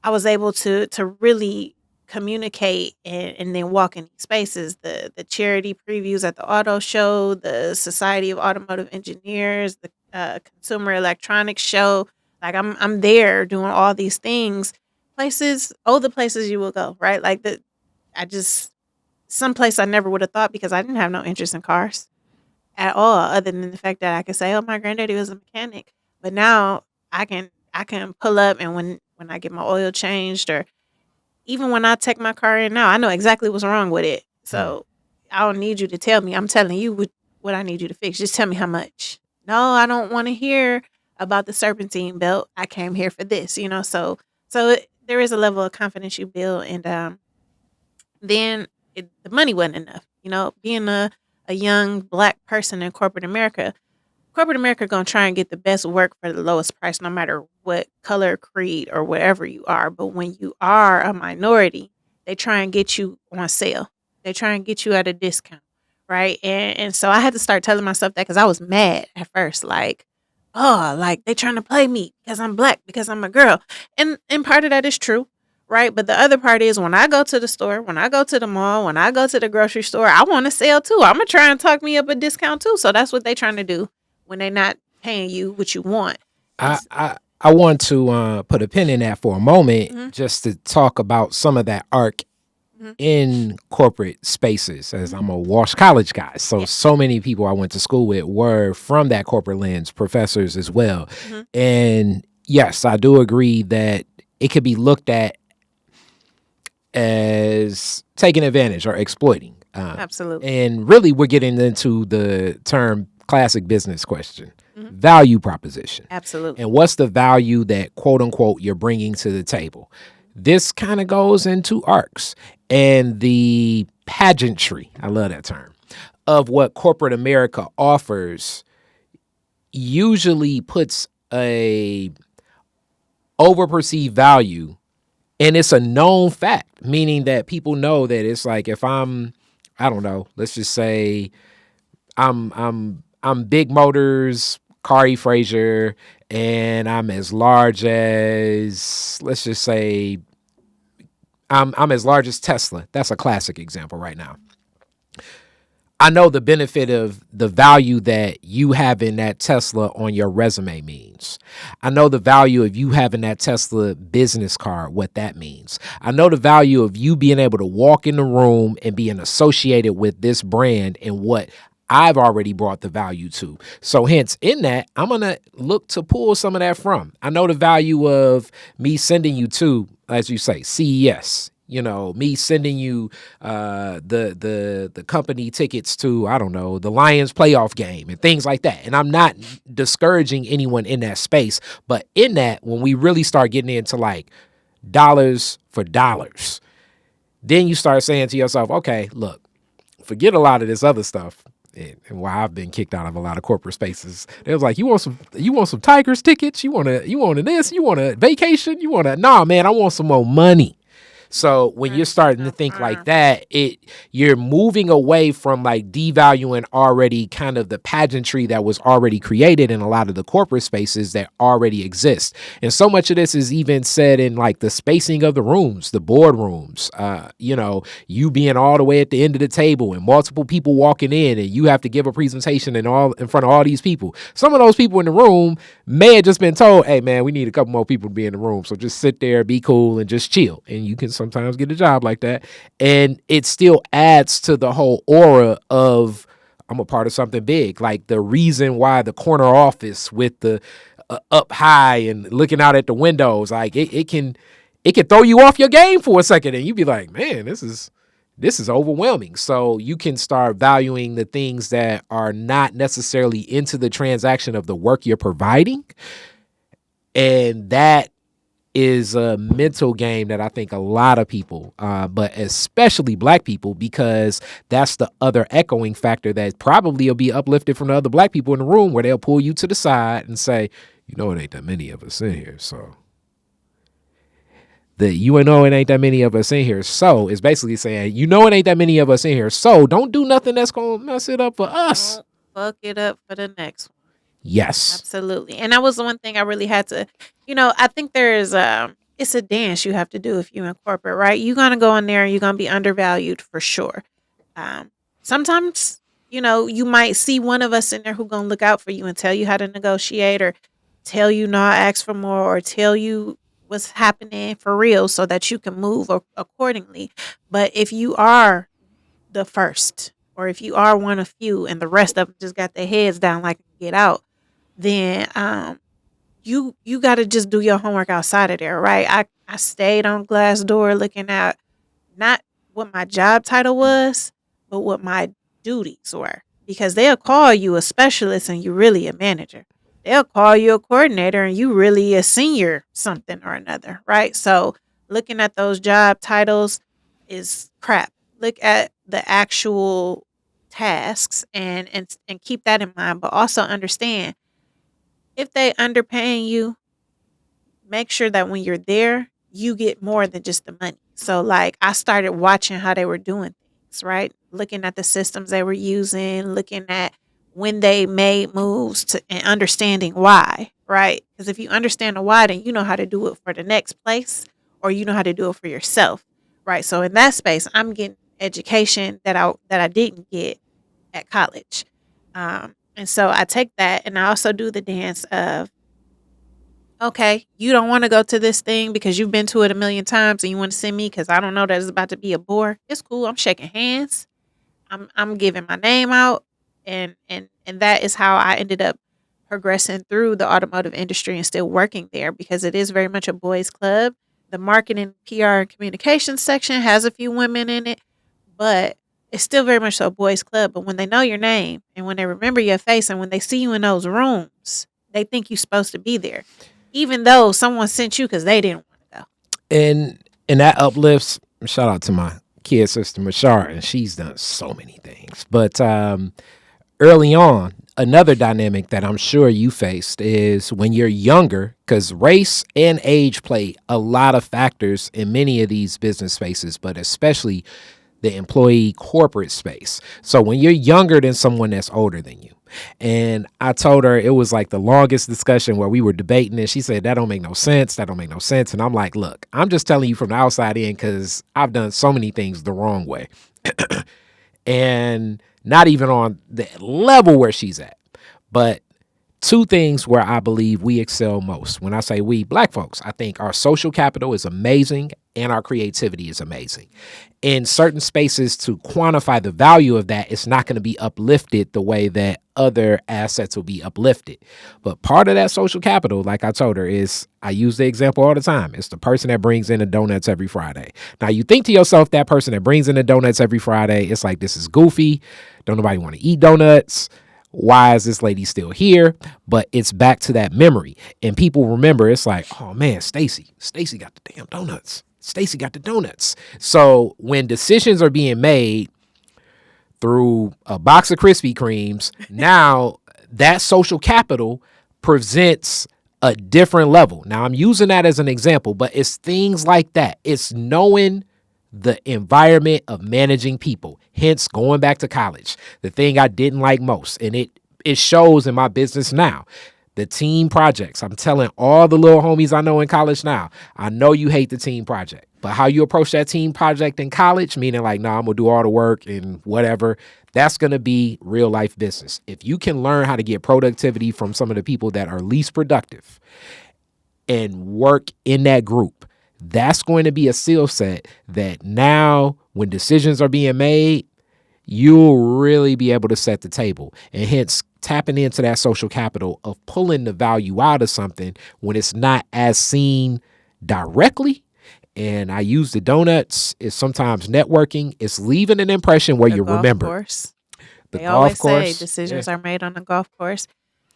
I was able to really communicate and then walk in these spaces. The charity previews at the auto show, the Society of Automotive Engineers, the Consumer Electronics Show. Like I'm there doing all these things, places, the places you will go, right? Like I just some place I never would have thought because I didn't have no interest in cars at all, other than the fact that I could say, "Oh, my granddaddy was a mechanic." But now I can pull up, and when I get my oil changed, or even when I take my car in now, I know exactly what's wrong with it. Mm. So I don't need you to tell me. I'm telling you what I need you to fix. Just tell me how much. No, I don't want to hear about the serpentine belt. I came here for this. There is a level of confidence you build, and then the money wasn't enough. Being a young black person in corporate America gonna try and get the best work for the lowest price, no matter what color, creed, or whatever you are. But when you are a minority, they try and get you on sale. They try and get you at a discount, right? And so I had to start telling myself that because I was mad at first, like, oh, like they trying to play me because I'm black, because I'm a girl, and part of that is true, right? But the other part is when I go to the store, when I go to the mall, when I go to the grocery store, I want to sell too. I'm gonna try and talk me up a discount too. So that's what they trying to do when they're not paying you what you want. I, I I want to put a pin in that for a moment, Mm-hmm. just to talk about some of that arc Mm-hmm. in corporate spaces, as Mm-hmm. I'm a Walsh College guy. Yeah. So many people I went to school with were from that corporate lens, professors as well. Mm-hmm. And yes, I do agree that it could be looked at as taking advantage or exploiting. Absolutely. And really, we're getting into the term classic business question, Mm-hmm. value proposition. Absolutely. And what's the value that, quote unquote, you're bringing to the table? This kind of goes into arcs and the pageantry, I love that term, of what corporate America offers usually puts a overperceived value, and it's a known fact, meaning that people know that it's like, if I don't know, let's just say I'm Big Motors, Kari Frazier, and I'm as large as, let's just say, I'm as large as Tesla. That's a classic example right now. I know the benefit of the value that you having that Tesla on your resume means. I know the value of you having that Tesla business card, what that means. I know the value of you being able to walk in the room and being associated with this brand and what I've already brought the value to. So hence, in that, I'm going to look to pull some of that from. I know the value of me sending you to, as you say, CES. Me sending you the company tickets to, I don't know, the Lions playoff game and things like that. And I'm not discouraging anyone in that space, but in that, when we really start getting into like dollars for dollars, then you start saying to yourself, okay, look, forget a lot of this other stuff. And why I've been kicked out of a lot of corporate spaces. They was like, you want some Tigers tickets? You want this? You want a vacation? Nah, man, I want some more money. So when you're starting to think like that, you're moving away from like devaluing already kind of the pageantry that was already created in a lot of the corporate spaces that already exist. And so much of this is even said in like the spacing of the rooms, the boardrooms, you being all the way at the end of the table and multiple people walking in and you have to give a presentation in front of all these people. Some of those people in the room may have just been told, hey man, we need a couple more people to be in the room. So just sit there, be cool, and just chill. And you can sometimes get a job like that. And it still adds to the whole aura of, I'm a part of something big. Like the reason why the corner office with the up high and looking out at the windows, like it can throw you off your game for a second. And you be like, man, this is overwhelming. So you can start valuing the things that are not necessarily into the transaction of the work you're providing. And that is a mental game that I think a lot of people, but especially black people, because that's the other echoing factor that probably will be uplifted from the other black people in the room, where they'll pull you to the side and say, it ain't that many of us in here. So the you know it ain't that many of us in here, so it's basically saying you know it ain't that many of us in here, so don't do nothing that's gonna mess it up for us. Don't fuck it up for the next one. Yes. Absolutely. And that was the one thing I really had to, I think there's it's a dance you have to do if you in corporate, right? You're gonna go in there and you're gonna be undervalued for sure. Sometimes, you might see one of us in there who gonna look out for you and tell you how to negotiate or tell you not ask for more or tell you what's happening for real so that you can move accordingly. But if you are the first or if you are one of few and the rest of them just got their heads down like get out, then you got to just do your homework outside of there, right? I stayed on Glassdoor looking at not what my job title was, but what my duties were. Because they'll call you a specialist and you really a manager. They'll call you a coordinator and you really a senior something or another, right? So looking at those job titles is crap. Look at the actual tasks and keep that in mind, but also understand if they underpaying you, make sure that when you're there, you get more than just the money. So like I started watching how they were doing things, right? Looking at the systems they were using, looking at when they made moves and understanding why, right? Because if you understand the why, then you know how to do it for the next place or you know how to do it for yourself, right? So in that space, I'm getting education that I didn't get at college. And so I take that and I also do the dance of, okay, you don't want to go to this thing because you've been to it a million times and you want to send me because I don't know that it's about to be a bore. It's cool. I'm shaking hands. I'm giving my name out. And that is how I ended up progressing through the automotive industry and still working there because it is very much a boys club. The marketing, PR, and communications section has a few women in it, but it's still very much so a boys club. But when they know your name and when they remember your face and when they see you in those rooms, they think you're supposed to be there, even though someone sent you because they didn't want to go. And that uplifts. Shout out to my kid sister Mashar, and she's done so many things. But early on, another dynamic that I'm sure you faced is when you're younger, because race and age play a lot of factors in many of these business spaces, but especially the employee corporate space. So when you're younger than someone that's older than you, and I told her it was like the longest discussion where we were debating and she said, that don't make no sense. That don't make no sense. And I'm like, look, I'm just telling you from the outside in because I've done so many things the wrong way. And not even on the level where she's at. But two things where I believe we excel most. When I say we, black folks, I think our social capital is amazing and our creativity is amazing. In certain spaces, to quantify the value of that, it's not going to be uplifted the way that other assets will be uplifted. But part of that social capital, like I told her, is I use the example all the time. It's the person that brings in the donuts every Friday. Now, you think to yourself, that person that brings in the donuts every Friday, it's like, this is goofy. Don't nobody want to eat donuts. Why is this lady still here? But it's back to that memory. And people remember, it's like, oh man, Stacy got the damn donuts. Stacy got the donuts. So when decisions are being made through a box of Krispy Kremes, now that social capital presents a different level. Now I'm using that as an example, but it's things like that. It's knowing the environment of managing people. Hence, going back to college, the thing I didn't like most, and it shows in my business now. The team projects. I'm telling all the little homies I know in college now, I know you hate the team project, but how you approach that team project in college, meaning like, nah, I'm going to do all the work and whatever, that's going to be real life business. If you can learn how to get productivity from some of the people that are least productive and work in that group, that's going to be a skill set that now when decisions are being made, you'll really be able to set the table, and hence tapping into that social capital of pulling the value out of something when it's not as seen directly. And I use the donuts. It's sometimes networking. It's leaving an impression where you remember. Course. The they golf always course. Say decisions are made on the golf course.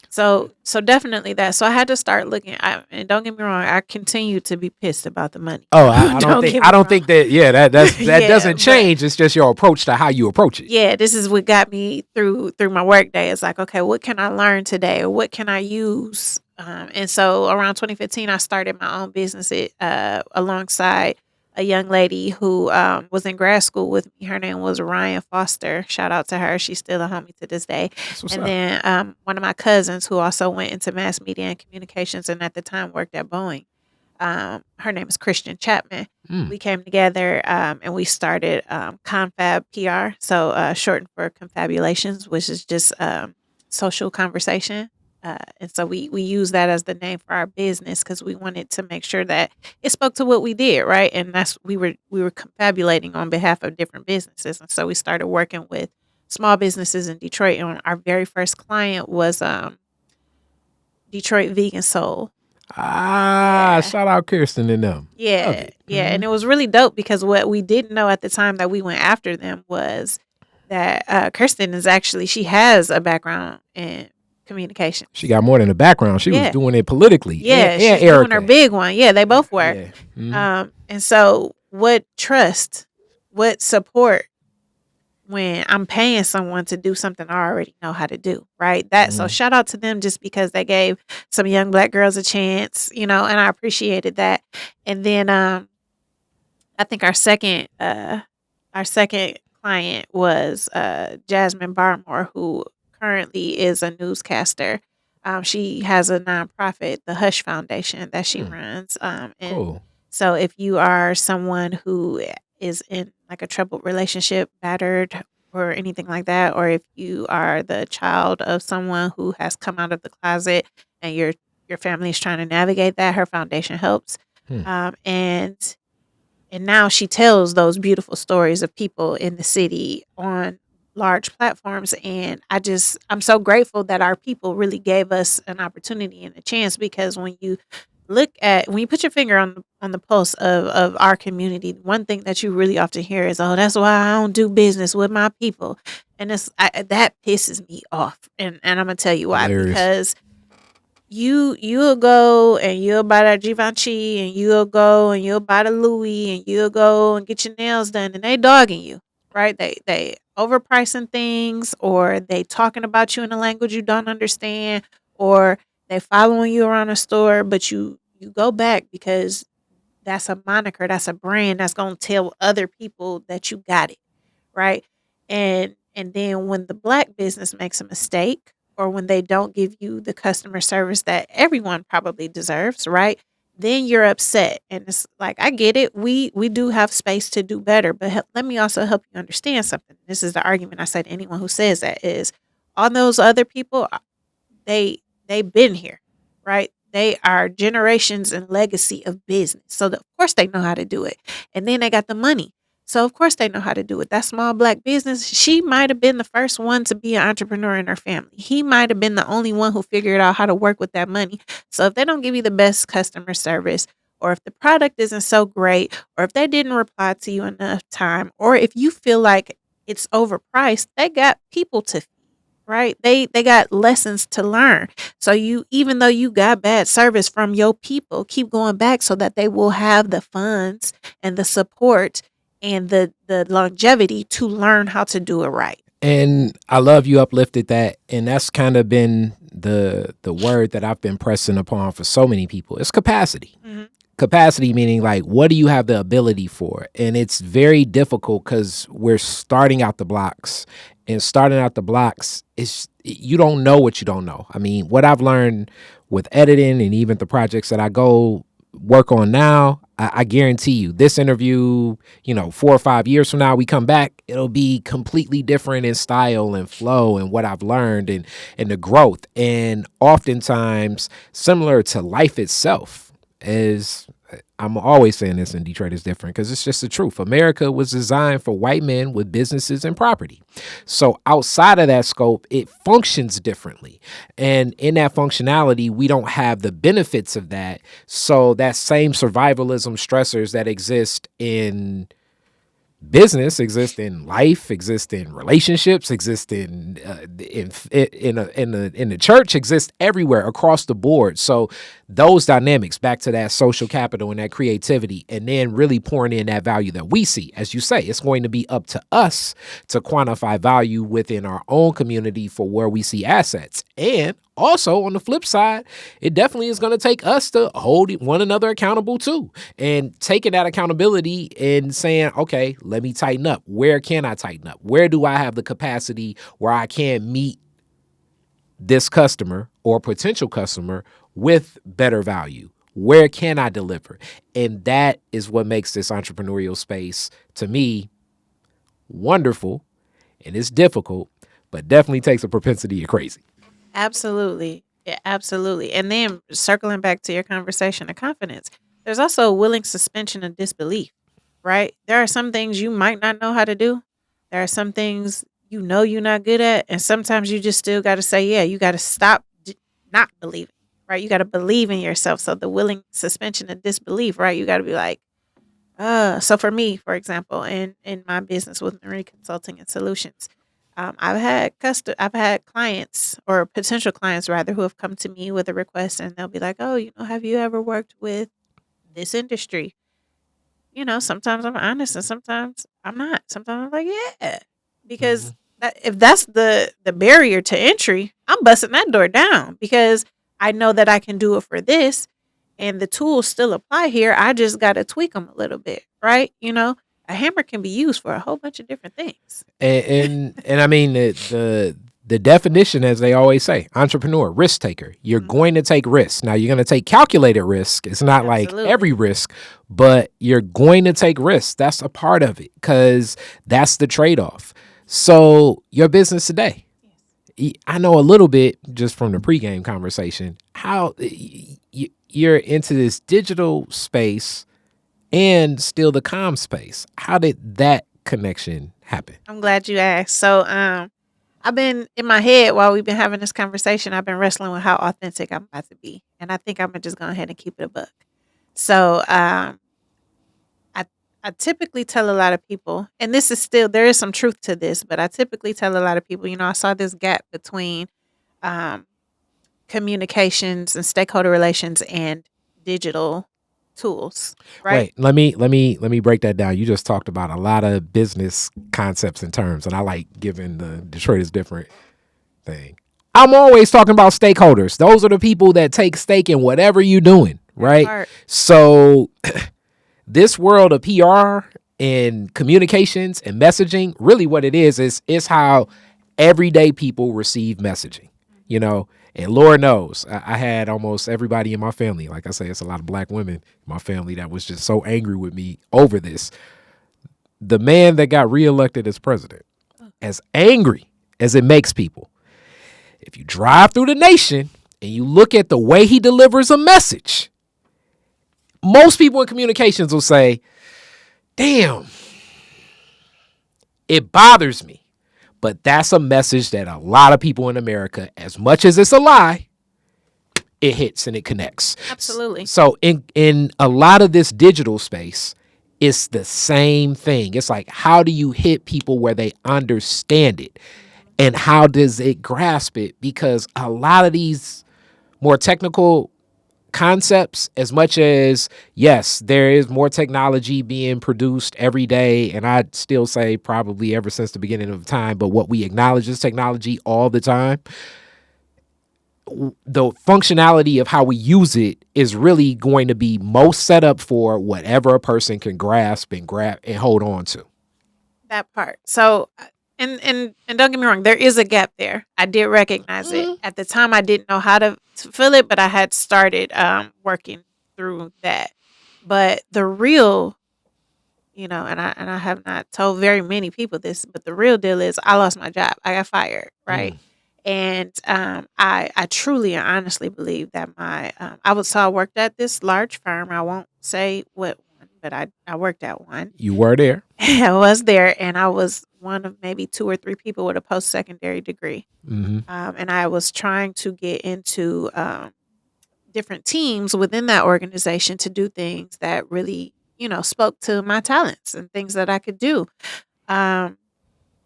So definitely that. So I had to start looking. And don't get me wrong, I continue to be pissed about the money. Oh, I don't think that. Yeah, that doesn't change. It's just your approach to how you approach it. Yeah, this is what got me through my work day. It's like, okay, what can I learn today, or what can I use And so around 2015, I started my own business alongside a young lady who was in grad school with me. Her name was Ryan Foster. Shout out to her. She's still a homie to this day. That's what's And up. then one of my cousins who also went into mass media and communications and at the time worked at Boeing. Her name is Christian Chapman. Mm. We came together and we started Confab PR, so shortened for Confabulations, which is just social conversation. And so we use that as the name for our business because we wanted to make sure that it spoke to what we did, right? And that's we were confabulating on behalf of different businesses, and so we started working with small businesses in Detroit. And our very first client was Detroit Vegan Soul. Yeah. Shout out Kirsten and them. Love Yeah, it. yeah, Mhm. and it was really dope because what we didn't know at the time that we went after them was that Kirsten is actually she has a background in communications. She got more than a background. She was Yeah, doing it politically. yeah, And she's doing her Erica. big one. Yeah, they both were. Yeah. Mhm. And so what trust, what support when I'm paying someone to do something I already know how to do, right? So Mhm. shout out to them just because they gave some young Black girls a chance, and I appreciated that. And then I think our second client was Jasmine Barmore, who currently is a newscaster. She has a nonprofit, the Hush Foundation, that she runs. And Cool. so if you are someone who is in like a troubled relationship, battered, or anything like that, or if you are the child of someone who has come out of the closet and your family is trying to navigate that, her foundation helps. Hmm. And now she tells those beautiful stories of people in the city on large platforms. And I'm so grateful that our people really gave us an opportunity and a chance because when you put your finger on the pulse of our community, one thing that you really often hear is, "Oh, that's why I don't do business with my people," and that pisses me off. And I'm gonna tell you why, Hilarious. because you'll go and you'll buy that Givenchy and you'll go and you'll buy the Louis and you'll go and get your nails done and they dogging you, right? They overpricing things or they talking about you in a language you don't understand or they following you around the store, but you go back because that's a moniker, that's a brand that's gonna tell other people that you got it, right? And then when the Black business makes a mistake or when they don't give you the customer service that everyone probably deserves, right? Then you're upset. And it's like, I get it. We do have space to do better, but let me also help you understand something. This is the argument I say to anyone who says that is all those other people, they've been here, right? They are generations and legacy of business. So of course they know how to do it. And then they got the money. So of course they know how to do it. That small Black business, she might have been the first one to be an entrepreneur in her family. He might have been the only one who figured out how to work with that money. So if they don't give you the best customer service, or if the product isn't so great, or if they didn't reply to you enough time, or if you feel like it's overpriced, they got people to feed, right? They got lessons to learn. So even though you got bad service from your people, keep going back so that they will have the funds and the support and the longevity to learn how to do it right. And I love you uplifted that. And that's kind of been the word that I've been pressing upon for so many people. It's capacity. Mm-hmm. Capacity meaning like, what do you have the ability for? And it's very difficult because we're starting out the blocks. And starting out the blocks is you don't know what you don't know. I mean, what I've learned with editing and even the projects that I go work on now, I guarantee you this interview, 4 or 5 years from now, we come back, it'll be completely different in style and flow and what I've learned and the growth. And oftentimes similar to life itself is, I'm always saying this in Detroit is different because it's just the truth. America was designed for white men with businesses and property. So outside of that scope, it functions differently. And in that functionality, we don't have the benefits of that. So that same survivalism stressors that exist in business exist in life, exist in relationships, exist in the church, exist everywhere across the board. So those dynamics, back to that social capital and that creativity, and then really pouring in that value that we see. As you say, it's going to be up to us to quantify value within our own community for where we see assets. And Also, on the flip side, it definitely is going to take us to hold one another accountable too, and taking that accountability and saying, okay, let me tighten up. Where can I tighten up? Where do I have the capacity where I can meet this customer or potential customer with better value? Where can I deliver? And that is what makes this entrepreneurial space, to me, wonderful. And it's difficult, but definitely takes a propensity of crazy. Absolutely. Yeah, absolutely. And then circling back to your conversation of confidence, there's also a willing suspension of disbelief, right? There are some things you might not know how to do. There are some things you know you're not good at. And sometimes you just still got to say, yeah, you got to stop not believing, right? You got to believe in yourself. So the willing suspension of disbelief, right? You got to be like, so for me, for example, in my business with Marie Consulting and Solutions, I've had clients or potential clients rather who have come to me with a request and they'll be like, "Oh, have you ever worked with this industry?" Sometimes I'm honest and sometimes I'm not. Sometimes I'm like, "Yeah," because Mhm. if that's the barrier to entry, I'm busting that door down because I know that I can do it for this, and the tools still apply here. I just got to tweak them a little bit, right? A hammer can be used for a whole bunch of different things. And I mean the definition, as they always say, entrepreneur, risk taker. You're Mhm. going to take risks. Now you're going to take calculated risk. It's not like Absolutely. every risk, but you're going to take risks. That's a part of it because that's the trade off. So your business today, I know a little bit just from the pregame conversation how you're into this digital space and still the calm space. How did that connection happen? I'm glad you asked. So, I've been in my head while we've been having this conversation. I've been wrestling with how authentic I'm about to be, and I think I'm gonna just go ahead and keep it a buck. So, I I typically tell a lot of people, and this is still there is some truth to this, but I typically tell a lot of people, I saw this gap between um, communications and stakeholder relations and digital tools, right? Wait, let me break that down. You just talked about a lot of business concepts and terms, and I like giving the Detroit is different thing. I'm always talking about stakeholders. Those are the people that take stake in whatever you're doing, That right? part. So this world of PR and communications and messaging, really what it is how everyday people receive messaging, you know. And Lord knows, I had almost everybody in my family. Like I say, it's a lot of black women in my family that was just so angry with me over this. The man that got reelected as president, as angry as it makes people, if you drive through the nation and you look at the way he delivers a message, most people in communications will say, damn, it bothers me. But that's a message that a lot of people in America, as much as it's a lie, it hits and it connects. Absolutely. So in a lot of this digital space, it's the same thing. It's like, how do you hit people where they understand it? And how does it grasp it? Because a lot of these more technical concepts, as much as yes, there is more technology being produced every day, and I'd still say probably ever since the beginning of time, but what we acknowledge is technology all the time. The functionality of how we use it is really going to be most set up for whatever a person can grab and hold on to. That part. So, and don't get me wrong, there is a gap there. I did recognize it. Mhm. At the time, I didn't know how to fill it, but I had started working through that. But the real, and I have not told very many people this, but the real deal is I lost my job. I got fired, right? Mm. And I truly and honestly believe that I worked at this large firm. I won't say what one, but I worked at one. You were there. I was there, and I was one of maybe 2 or 3 people with a post-secondary degree, Hmm. and I was trying to get into, different teams within that organization to do things that really, spoke to my talents and things that I could do, um,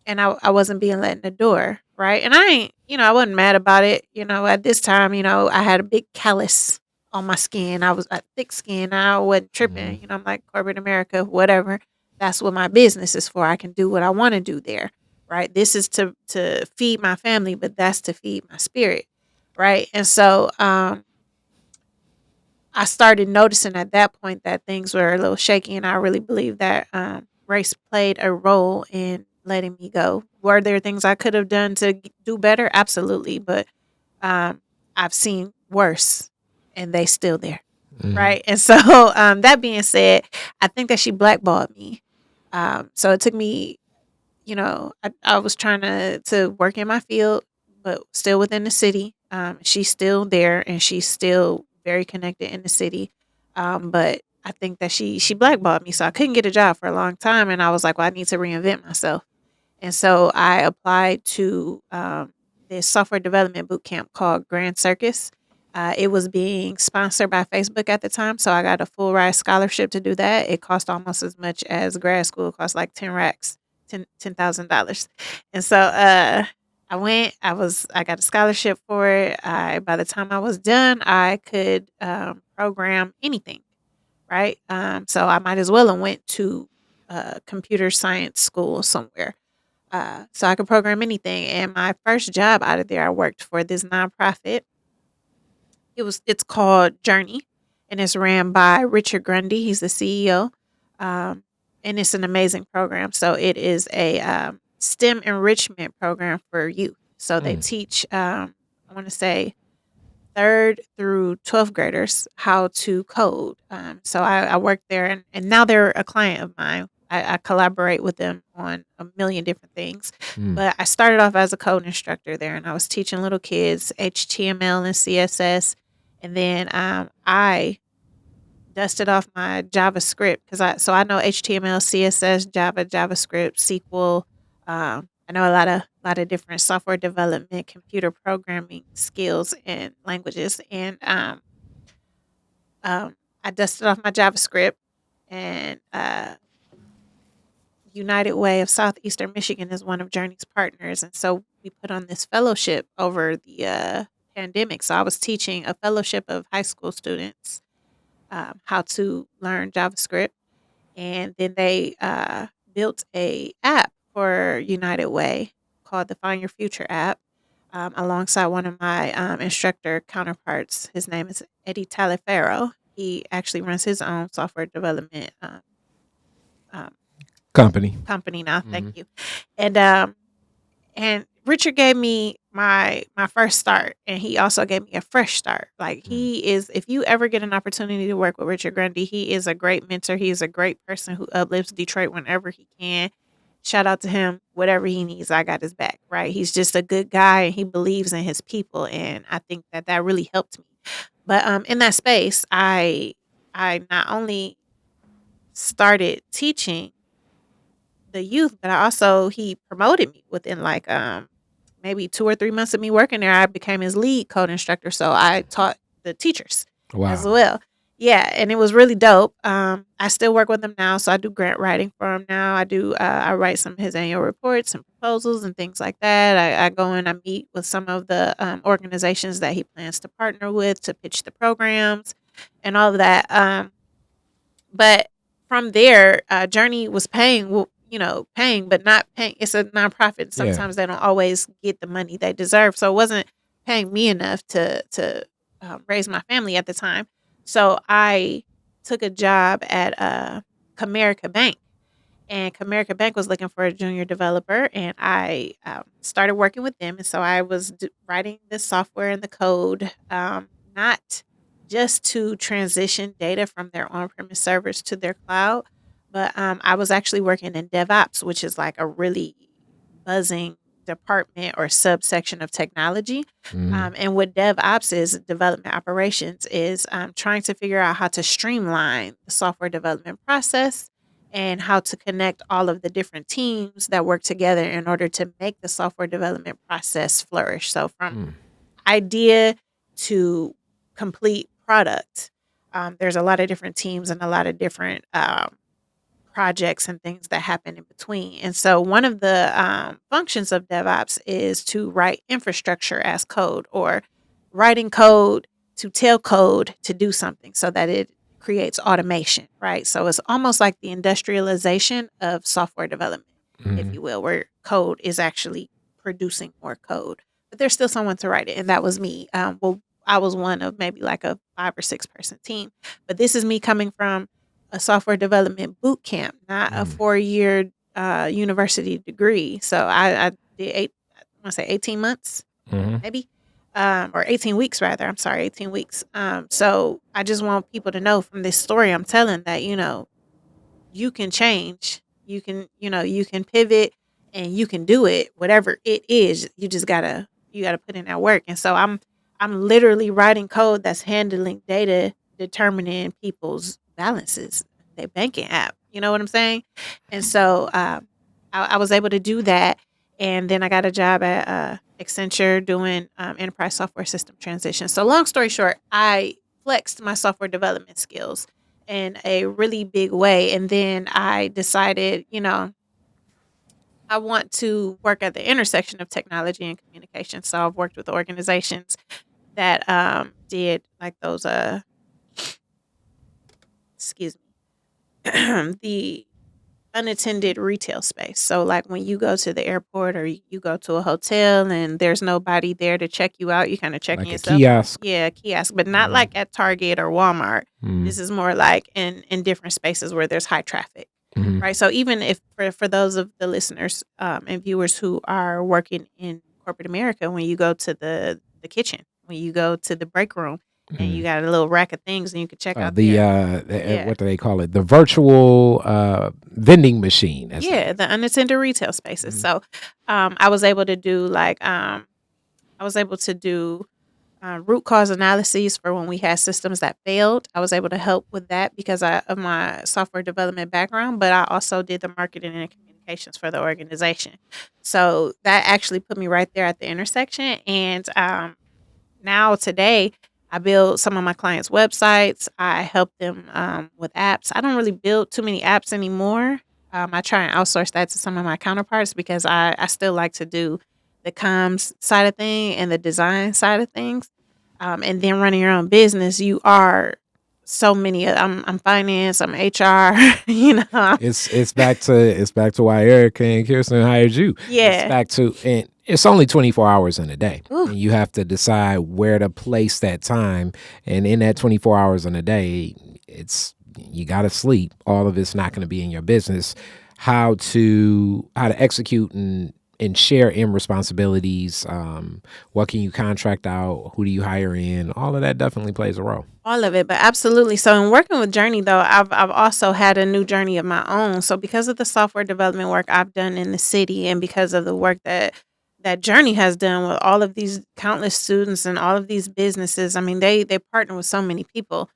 and I wasn't being let in the door, right? And I wasn't mad about it, at this time, I had a big callus on my skin. I was thick skin. I wasn't Hmm. tripping, I'm like corporate America, whatever. That's what my business is for. I can do what I want to do there, right? This is to feed my family, but that's to feed my spirit. right? And so I started noticing at that point that things were a little shaky, and I really believe that race played a role in letting me go. Were there things I could have done to do better? Absolutely, but um, I've seen worse, and they still there, right? And so that being said, I think that she blackballed me. So it took me, I was trying to work in my field, but still within the city. She's still there, and she's still very connected in the city. But I think that she blackballed me, so I couldn't get a job for a long time, and I was like, well, I need to reinvent myself. And so I applied to this software development bootcamp called Grand Circus. It was being sponsored by Facebook at the time, so I got a full ride scholarship to do that. It cost almost as much as grad school. It cost like 10 racks, $10,000. And so I went. I got a scholarship for it. By the time I was done, I could program anything, right? So I might as well have went to computer science school somewhere, so I could program anything. And my first job out of there, I worked for this nonprofit. It's called Journey, and it's ran by Richard Grundy. He's the CEO, um, and it's an amazing program. So it is a STEM enrichment program for youth. So they teach, I want to say, third through 12th graders how to code. So I worked there, and now they're a client of mine. I collaborate with them on a million different things. But I started off as a code instructor there, and I was teaching little kids HTML and CSS. And then I dusted off my JavaScript because I know HTML, CSS, Java, JavaScript, SQL. I know a lot of different software development, computer programming skills and languages, and I dusted off my JavaScript, and United Way of Southeastern Michigan is one of Journey's partners, and so we put on this fellowship over the pandemic. So I was teaching a fellowship of high school students how to learn JavaScript, and then they built a app for United Way called the Find Your Future app, alongside one of my instructor counterparts. His name is Eddie Talifero. He actually runs his own software development um, Company. company now. Thank you. And Richard gave me my first start, and he also gave me a fresh start. Like, he is, if you ever get an opportunity to work with Richard Grundy, he is a great mentor. He is a great person who uplifts Detroit whenever he can. Shout out to him. Whatever he needs, I got his back, right? He's just a good guy, and he believes in his people, and I think that really helped me. But in that space, I not only started teaching the youth, but he promoted me within like maybe 2 or 3 months of me working there. I became his lead code instructor, so I taught the teachers as Wow. well. Yeah, and it was really dope. I still work with him now, so I do grant writing for him now. I write some of his annual reports and proposals and things like that. I go and I meet with some of the organizations that he plans to partner with to pitch the programs and all of that. But from there, Journey was paying, paying, but not paying. It's a nonprofit. Yeah. Sometimes they don't always get the money they deserve. So it wasn't paying me enough to raise my family at the time. So I took a job at Comerica Bank, and Comerica Bank was looking for a junior developer, and I started working with them. And so I was writing the software and the code, not just to transition data from their on-premise servers to their cloud, but I was actually working in DevOps, which is like a really buzzing department or subsection of technology. And what DevOps is, development operations, is trying to figure out how to streamline the software development process and how to connect all of the different teams that work together in order to make the software development process flourish. So from idea to complete product, there's a lot of different teams and a lot of different projects and things that happen in between. And so one of the functions of DevOps is to write infrastructure as code, or writing code to tell code to do something so that it creates automation, right? So it's almost like the industrialization of software development, if you will, where code is actually producing more code. But but there's still someone to write it, and that was me. Well, I was one of maybe like a 5 or 6 person team, but this is me coming from a software development boot camp, not a 4 year university degree. So I did I want to say 18 months, Mm-hmm. maybe, or 18 weeks rather. I'm sorry, 18 weeks. So I just want people to know from this story I'm telling that you can change, you can pivot, and you can do it, whatever it is. You gotta put in that work. And so I'm literally writing code that's handling data, determining people's balances, their banking app. You know what I'm saying? And so I was able to do that, and then I got a job at Accenture doing enterprise software system transition. So long story short, I flexed my software development skills in a really big way. And then I decided, I want to work at the intersection of technology and communication. So I've worked with organizations that did like those excuse me, the unattended retail space. So like when you go to the airport or you go to a hotel and there's nobody there to check you out, you kind of checking Like a yourself out. kiosk. Yeah, kiosk, but not like at Target or Walmart. Mm-hmm. This is more like in different spaces where there's high traffic. Mm-hmm. Right. So even if for those of the listeners and viewers who are working in corporate America, when you go to the kitchen, when you go to the break room, and you got a little rack of things and you can check out there. Yeah. What do they call it? The virtual vending machine. That's Yeah, the unattended retail spaces. Mhm. So I was able to do root cause analyses for when we had systems that failed. I was able to help with that because of my software development background, but I also did the marketing and communications for the organization. So that actually put me right there at the intersection. And now today, I build some of my clients' websites. I help them with apps. I don't really build too many apps anymore. I try and outsource that to some of my counterparts because I still like to do the comms side of thing and the design side of things. And then running your own business, you are so many. I'm finance. I'm HR. It's back to why Erica and Kirsten hired you. It's Yeah. back to, and it's only 24 hours in a day. Ooh. And you have to decide where to place that time. And in that 24 hours in a day, you got to sleep. All of it's not going to be in your business. How to execute and share in responsibilities. What can you contract out? Who do you hire in? All of that definitely plays a role. All of it, but absolutely. So in working with Journey, though, I've also had a new journey of my own. So because of the software development work I've done in the city, and because of the work that Journey has done with all of these countless students and all of these businesses, I mean, they partner with so many people.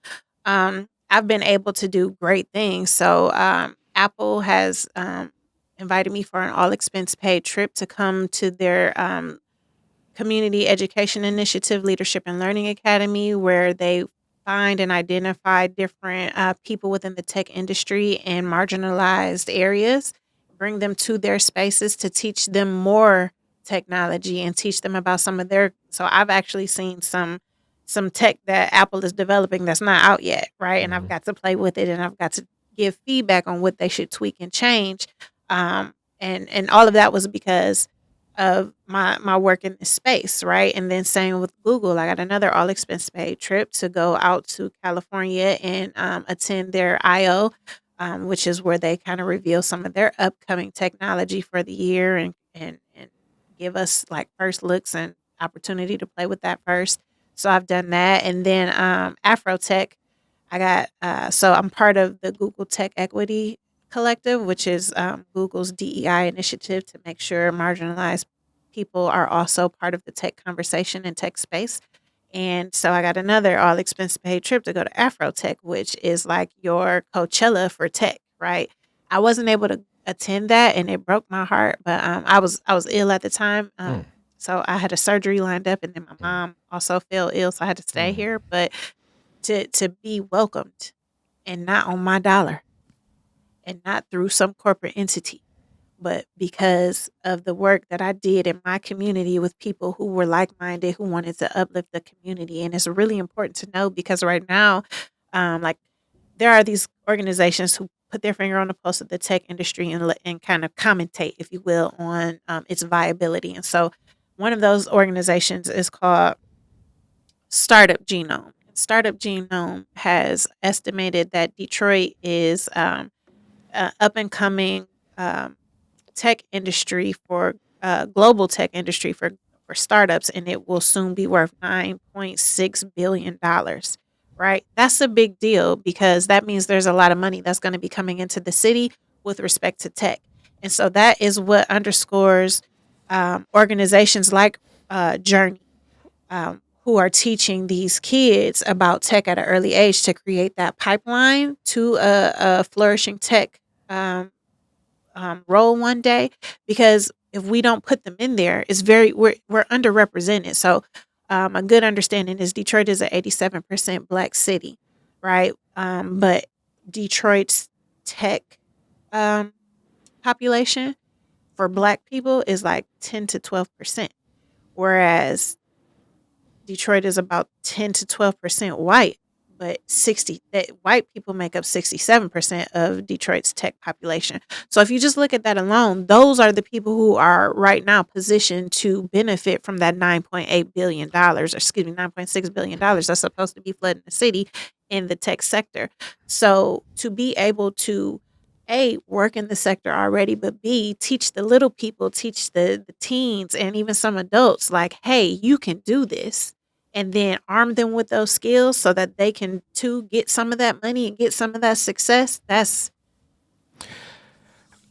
I've been able to do great things. So Apple has invited me for an all expense paid trip to come to their community education initiative, Leadership and Learning Academy, where they find and identify different people within the tech industry and marginalized areas, bring them to their spaces to teach them more technology and teach them about some of their. So I've actually seen some tech that Apple is developing that's not out yet, right? And I've got to play with it, and I've got to give feedback on what they should tweak and change. And all of that was because of my work in this space, right? And then same with Google. I got another all expense paid trip to go out to California and attend their IO, which is where they kind of reveal some of their upcoming technology for the year and give us like first looks and opportunity to play with that first. So I've done that. And then Afrotech, I got so I'm part of the Google Tech Equity Collective, which is Google's DEI initiative to make sure marginalized people are also part of the tech conversation and tech space. And so I got another all expense paid trip to go to Afrotech, which is like your Coachella for tech, right? I wasn't able to attend that, and it broke my heart. But I was ill at the time, so I had a surgery lined up, and then my mom also fell ill, so I had to stay here. But to be welcomed, and not on my dollar, and not through some corporate entity, but because of the work that I did in my community with people who were like minded, who wanted to uplift the community. And it's really important to know because right now, like there are these organizations who put their finger on the pulse of the tech industry and kind of commentate, if you will, on its viability. And so One of those organizations is called Startup Genome. Startup Genome has estimated that Detroit is up and coming um, tech industry for global tech industry for startups, and it will soon be worth $9.6 billion. Right, that's a big deal because that means there's a lot of money that's going to be coming into the city with respect to tech, and so that is what underscores organizations like Journey, who are teaching these kids about tech at an early age to create that pipeline to a flourishing tech um, role one day. Because if we don't put them in there, we're underrepresented. So a good understanding is Detroit is an 87% black city, right? But Detroit's tech um, population for black people is like 10 to 12%, whereas Detroit is about 10 to 12% white, but 60 that white people make up 67% of Detroit's tech population. So if you just look at that alone, those are the people who are right now positioned to benefit from that $9.8 billion, or excuse me, $9.6 billion that's supposed to be flooding the city in the tech sector. So to be able to a, work in the sector already, but B, teach the little people, teach the teens and even some adults like, hey, you can do this. And then arm them with those skills so that they can too get some of that money and get some of that success.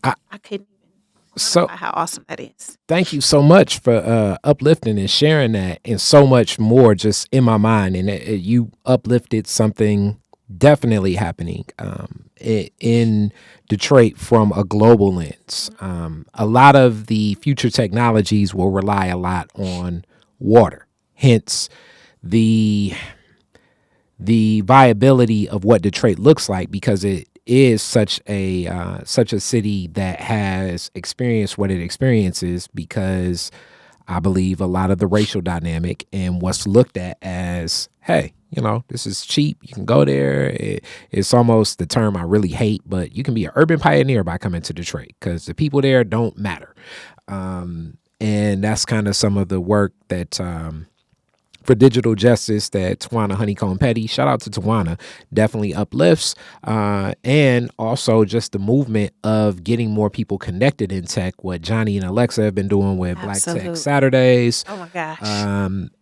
I, I couldn't even so quantify how awesome that is. thank you so much for uplifting and sharing that, and so much more just in my mind. And you uplifted something definitely happening in Detroit from a global lens. A lot of the future technologies will rely a lot on water, hence the viability of what Detroit looks like, because it is such a city that has experienced what it experiences, because I believe a lot of the racial dynamic and what's looked at as, hey, this is cheap. You can go there. It's almost the term I really hate, but you can be an urban pioneer by coming to Detroit because the people there don't matter. And that's kind of some of the work that for digital justice that Tawana Honeycomb Petty, shout out to Tawana, definitely uplifts. And also just the movement of getting more people connected in tech, what Johnny and Alexa have been doing with Absolutely. Black Tech Saturdays. Oh my gosh.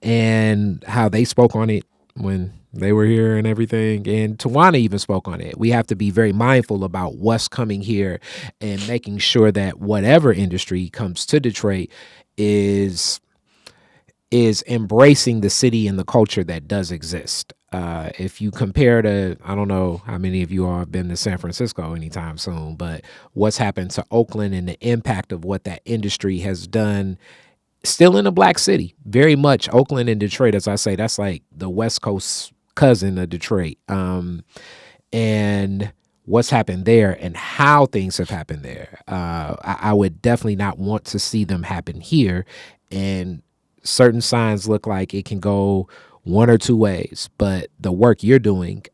And how they spoke on it when they were here and everything. And Tawana even spoke on it. We have to be very mindful about what's coming here and making sure that whatever industry comes to Detroit is embracing the city and the culture that does exist. If you compare to, I don't know how many of you all have been to San Francisco anytime soon, but what's happened to Oakland and the impact of what that industry has done, still in a black city, very much. Oakland and Detroit, as I say, that's like the West Coast cousin of Detroit. And what's happened there and how things have happened there. I would definitely not want to see them happen here. And certain signs look like it can go one or two ways, but the work you're doing,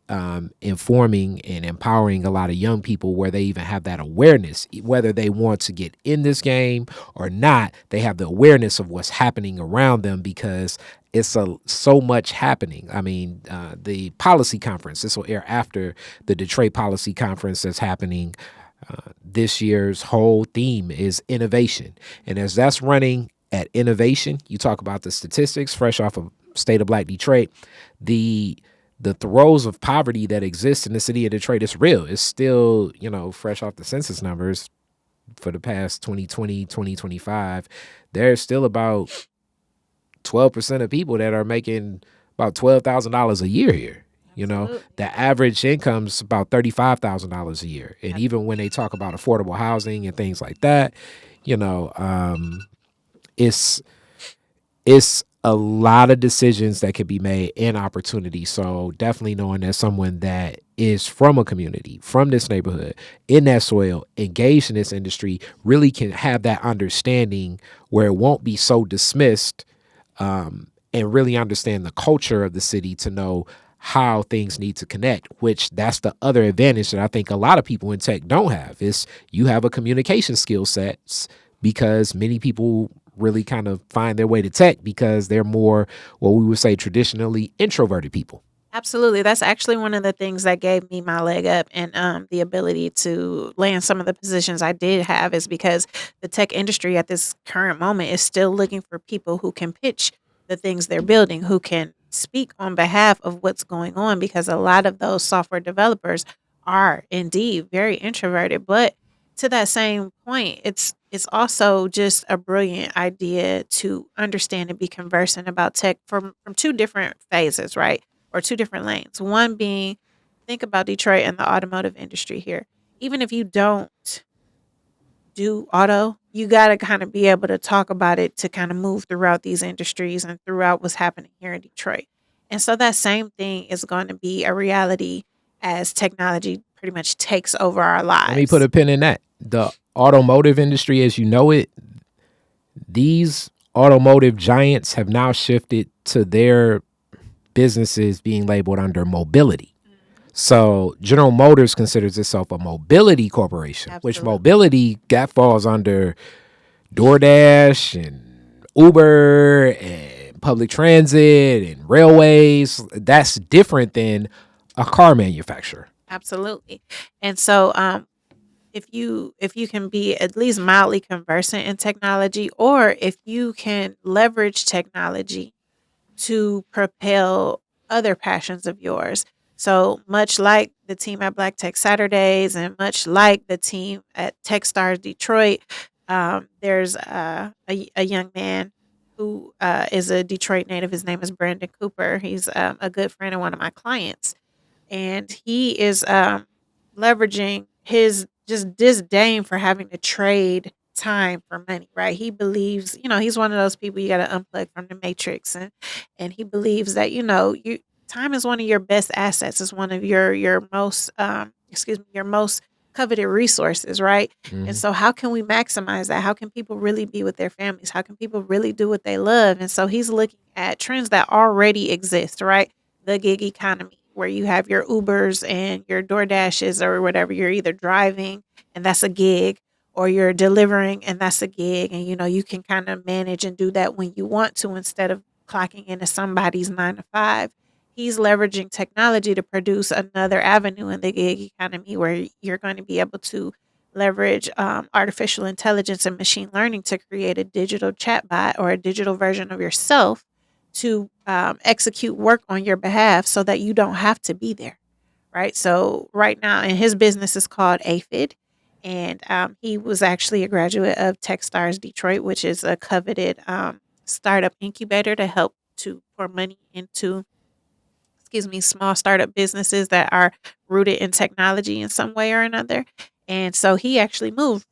informing and empowering a lot of young people where they even have that awareness, whether they want to get in this game or not, they have the awareness of what's happening around them, because it's so much happening. I mean, the policy conference, this will air after the Detroit policy conference that's happening. This year's whole theme is innovation. And as that's running at innovation, you talk about the statistics fresh off of State of Black Detroit, the throes of poverty that exist in the city of Detroit is real. It's still, fresh off the census numbers for the past 2020, 2025, there's still about 12% of people that are making about $12,000 a year here. The average income's about $35,000 a year. And even when they talk about affordable housing and things like that, it's a lot of decisions that could be made and opportunity. So definitely knowing that someone that is from a community, from this neighborhood, in that soil, engaged in this industry, really can have that understanding where it won't be so dismissed, and really understand the culture of the city to know how things need to connect, which that's the other advantage that I think a lot of people in tech don't have, is you have a communication skill set, because many people really kind of find their way to tech because they're more what we would say traditionally introverted people. Absolutely. That's actually one of the things that gave me my leg up and the ability to land some of the positions I did have is because the tech industry at this current moment is still looking for people who can pitch the things they're building, who can speak on behalf of what's going on, because a lot of those software developers are indeed very introverted. But to that same point, it's also just a brilliant idea to understand and be conversant about tech from two different phases, right? Or two different lanes. One being, think about Detroit and the automotive industry here. Even if you don't do auto, you got to kind of be able to talk about it to kind of move throughout these industries and throughout what's happening here in Detroit. And so that same thing is going to be a reality as technology pretty much takes over our Let me put lives. a pin in that. The automotive industry, as you know it, these automotive giants have now shifted to their businesses being labeled under mobility. So General Motors considers itself a mobility corporation, which Absolutely. mobility that falls under DoorDash and Uber and public transit and railways. That's different than a car manufacturer. Absolutely. And so if you can be at least mildly conversant in technology, or if you can leverage technology to propel other passions of yours. So much like the team at Black Tech Saturdays and much like the team at Techstars Detroit, there's a young man who is a Detroit native. His name is Brandon Cooper. He's a good friend and one of my clients. And he is leveraging his just disdain for having to trade time for money, right? He believes, he's one of those people you got to unplug from the matrix, and he believes that you time is one of your best assets. It's one of your most your most coveted resources, right? And so how can we maximize that? How can people really be with their families? How can people really do what they love? And so he's looking at trends that already exist, right? The gig economy, where you have your Ubers and your DoorDashes or whatever. You're either driving and that's a gig, or you're delivering and that's a gig. And you can kind of manage and do that when you want to instead of clocking into somebody's 9 to 5. He's leveraging technology to produce another avenue in the gig economy where you're going to be able to leverage artificial intelligence and machine learning to create a digital chatbot or a digital version of yourself to execute work on your behalf so that you don't have to be there, right? So right now, and his business is called Aphid, and he was actually a graduate of Techstars Detroit, which is a coveted startup incubator to help to pour money into, small startup businesses that are rooted in technology in some way or another. And so he actually moved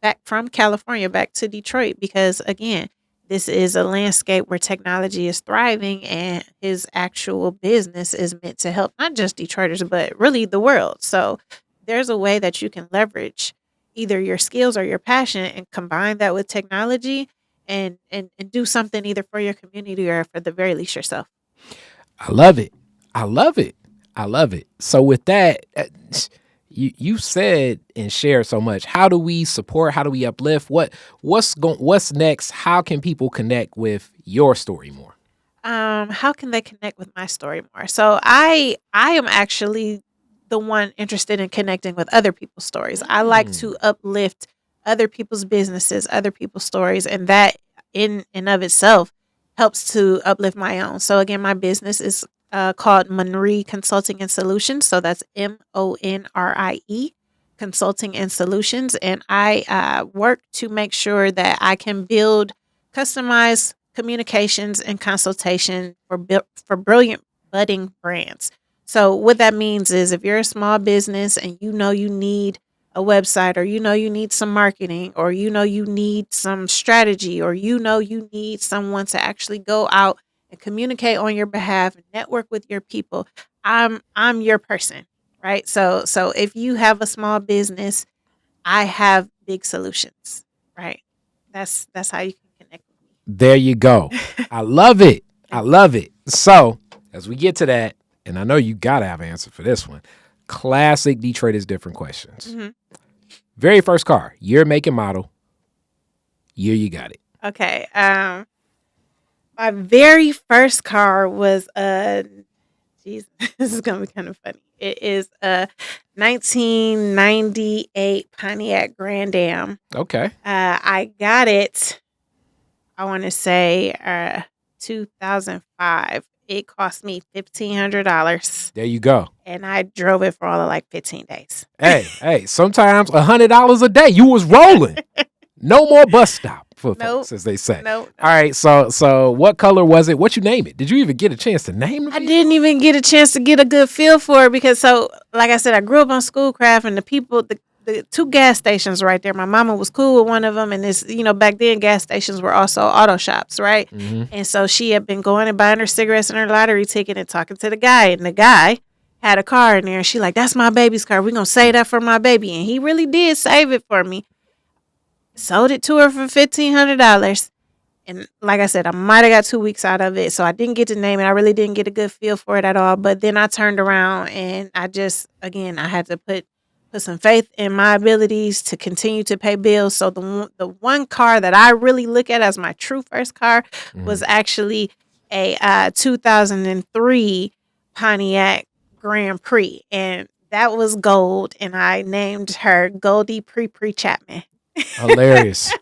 back from California back to Detroit because, again, this is a landscape where technology is thriving, and his actual business is meant to help not just Detroiters, but really the world. So there's a way that you can leverage either your skills or your passion and combine that with technology and do something either for your community or for the very least yourself. I love it. I love it. I love it. So with that, you said and shared so much. How do we support? How do we uplift? What's next? How can people connect with your story more? How can they connect with my story more? So I am actually the one interested in connecting with other people's stories. I like to uplift other people's businesses, other people's stories, and that in and of itself helps to uplift my own. So again, my business is called Monrie Consulting and Solutions. So that's MONRIE Consulting and Solutions, and I work to make sure that I can build customized communications and consultation for brilliant budding brands. So what that means is if you're a small business and you need a website, or you need some marketing, or you need some strategy, or you need someone to actually go out and communicate on your behalf and network with your people, I'm your person, right? So if you have a small business, I have big solutions, right? That's how you can connect with me. There you go. I love it. I love it. So as we get to that, and I know you got to have an answer for this one. Classic Detroit is different questions. Mm-hmm. Very first car, year, make, and model. Year you got it. Okay. My very first car was geez, this is gonna be kind of funny. It is a 1998 Pontiac Grand Am. Okay. I got it. I want to say 2005. It cost me $1,500, There you go. and I drove it for all of like 15 days. Hey, sometimes $100 a day. You was rolling. No more bus stop for Nope. folks, as they say. Nope. All right, so what color was it? What you name it? Did you even get a chance to name the I vehicle? didn't even get a chance to get a good feel for it because, so like I said, I grew up on Schoolcraft, and the two gas stations right there. My mama was cool with one of them, and this, back then gas stations were also auto shops, right? Mm-hmm. And so she had been going and buying her cigarettes and her lottery ticket and talking to the guy, and the guy had a car in there, and she like, that's my baby's car. We're gonna save that for my baby, and he really did save it for me. Sold it to her for $1,500. And like I said, I might have got 2 weeks out of it. So I didn't get to name it. I really didn't get a good feel for it at all. But then I turned around and I just, again, I had to put some faith in my abilities to continue to pay bills. So the one car that I really look at as my true first car was actually a 2003 Pontiac Grand Prix. And that was gold. And I named her Goldie Pre Chapman. Hilarious.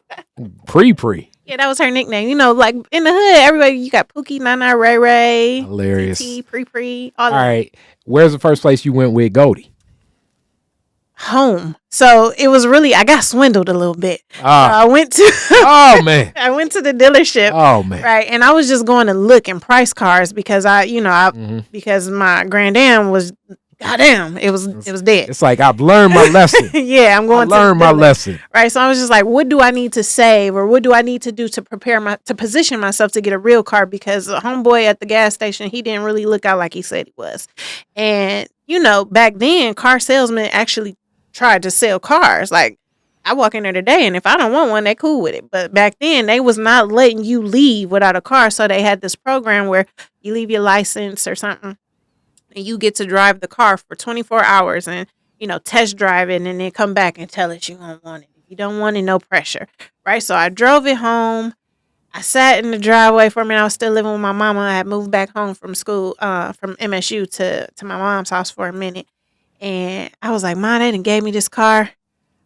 Pre. Yeah, that was her nickname. Like in the hood, everybody, you got Pookie, Nana, Ray Ray, Hilarious. TT, Pre, all right. Where's the first place you went with Goldie? Home. So it was really, I got swindled a little bit. So I went to Oh man. I went to the dealership. Oh man. Right. And I was just going to look and price cars because because my Grand Am was goddamn, it was dead. It's like I've learned my lesson. Yeah, I'm going to learn my lesson. Right. So I was just like, what do I need to save, or what do I need to do to to position myself to get a real car? Because the homeboy at the gas station, he didn't really look out like he said he was. And, back then, car salesmen actually tried to sell cars. Like, I walk in there today, and if I don't want one, they cool with it. But back then, they was not letting you leave without a car. So they had this program where you leave your license or something, and you get to drive the car for 24 hours and, test drive it, and then come back and tell us you don't want it. If you don't want it, no pressure. Right? So I drove it home. I sat in the driveway for a minute. I was still living with my mama. I had moved back home from school, from MSU to my mom's house for a minute. And I was like, Mom, they done gave me this car.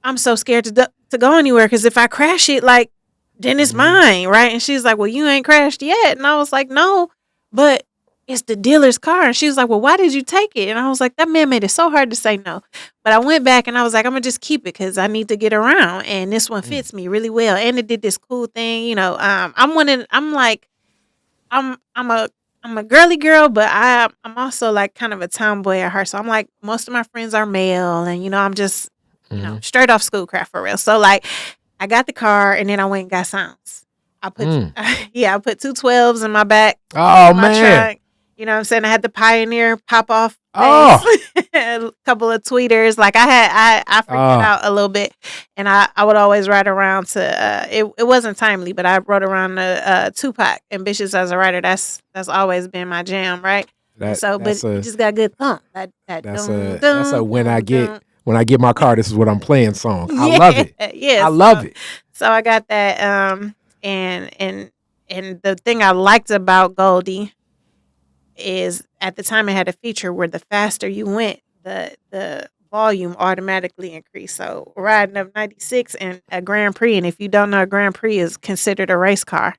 I'm so scared to go anywhere because if I crash it, like, then it's mine, right? And she's like, well, you ain't crashed yet. And I was like, no, but it's the dealer's car. And she was like, well, why did you take it? And I was like, that man made it so hard to say no. But I went back and I was like, I'm going to just keep it because I need to get around. And this one fits me really well. And it did this cool thing. I'm a girly girl, but I'm also like kind of a tomboy at heart. So I'm like, most of my friends are male, and I'm just straight off Schoolcraft for real. So like, I got the car, and then I went and got sounds. I put I put 2 12s in my back. Oh my man. Trunk. You know what I'm saying? I had the Pioneer pop off. Oh. A couple of tweeters. Like I freaked out a little bit, and I would always ride around to. It wasn't timely, but I rode around the Tupac, Ambitious as a Writer. That's always been my jam, right? But it just got a good thump. That's a when I get my car, this is what I'm playing song. I love it. Yeah, I love it. So I got that. And the thing I liked about Goldie is at the time it had a feature where the faster you went, the volume automatically increased. So riding up 96 and a Grand Prix, and if you don't know, a Grand Prix is considered a race car.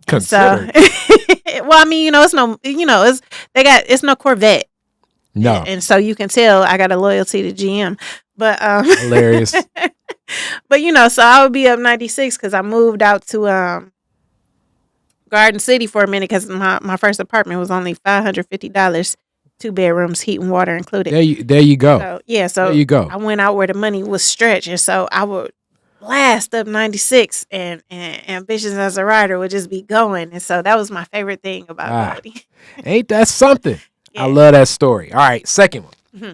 Considered. So, well, I mean, it's no, it's no Corvette. No. And so you can tell I got a loyalty to GM. But hilarious. But so I would be up 96 because I moved out to Garden City for a minute because my first apartment was only $550, 2 bedrooms, heat and water included. There you go. So there you go. I went out where the money was stretched, and so I would blast up 96, and Ambitious as a Writer would just be going, and so that was my favorite thing about Goldie. Ain't that something? Yeah. I love that story. All right, second one. Mm-hmm.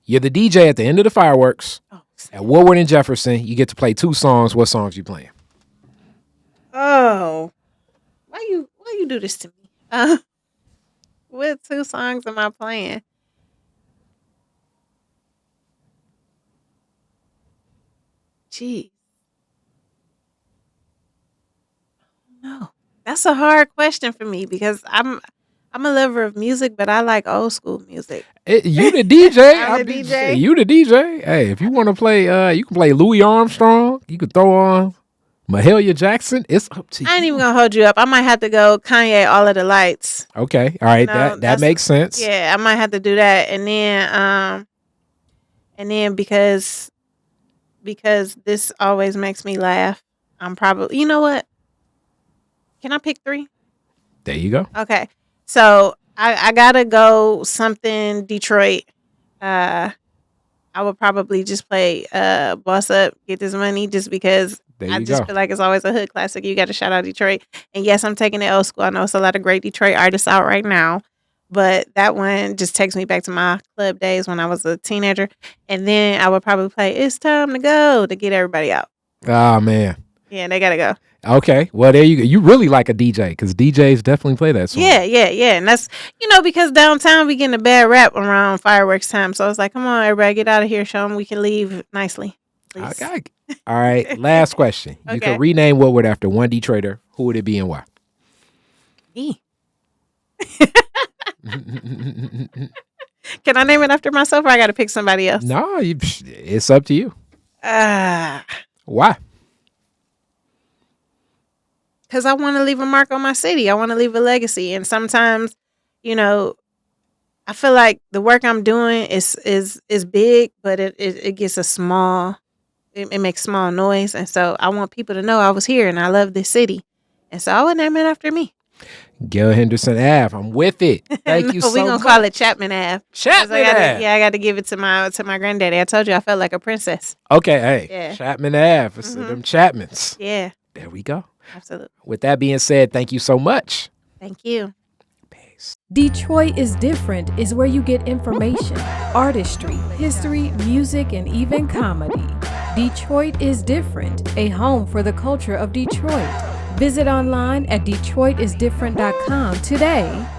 You're the DJ at the end of the fireworks at Woodward and Jefferson. You get to play 2 songs. What songs you playing? Oh. Why you do this to me? What 2 songs am I playing? Gee. That's a hard question for me because I'm a lover of music, but I like old school music. You the DJ. I'm the DJ. You the DJ. Hey, if you want to play, you can play Louis Armstrong. You can throw on Mahalia Jackson. It's up to you. I ain't even gonna hold you up. I might have to go Kanye All of the Lights. Okay. All right. That makes sense. Yeah, I might have to do that. And then because this always makes me laugh, I'm probably, you know what? Can I pick 3? There you go. Okay. So I gotta go something Detroit. I would probably just play Boss Up, Get This Money, just because I just feel like it's always a hood classic. You got to shout out Detroit. And yes, I'm taking it old school. I know it's a lot of great Detroit artists out right now, but that one just takes me back to my club days when I was a teenager. And then I would probably play It's Time to Go to get everybody out. Oh, man. Yeah, they got to go. Okay. Well, there you go. You really like a DJ because DJs definitely play that song. Yeah. And that's, because downtown we getting a bad rap around fireworks time. So it's like, come on, everybody, get out of here. Show them we can leave nicely. Please. Okay. All right. Last question. Okay. You can rename Woodward after one Detroiter. Who would it be and why? Me. Can I name it after myself or I got to pick somebody else? No, it's up to you. Why? Because I want to leave a mark on my city. I want to leave a legacy. And sometimes, I feel like the work I'm doing is big, but it gets it makes small noise. And so I want people to know I was here and I love this city. And so I would name it after me. Gale Henderson Ave. I'm with it. Thank you so much. We're going to call it Chapman Ave. Chapman Ave. Yeah, I got to give it to my granddaddy. I told you I felt like a princess. Okay, hey. Yeah. Chapman Ave. It's them Chapmans. Yeah. There we go. Absolutely. With that being said, thank you so much. Thank you. Peace. Detroit is Different is where you get information, artistry, history, music, and even comedy. Detroit is Different, a home for the culture of Detroit. Visit online at DetroitisDifferent.com today.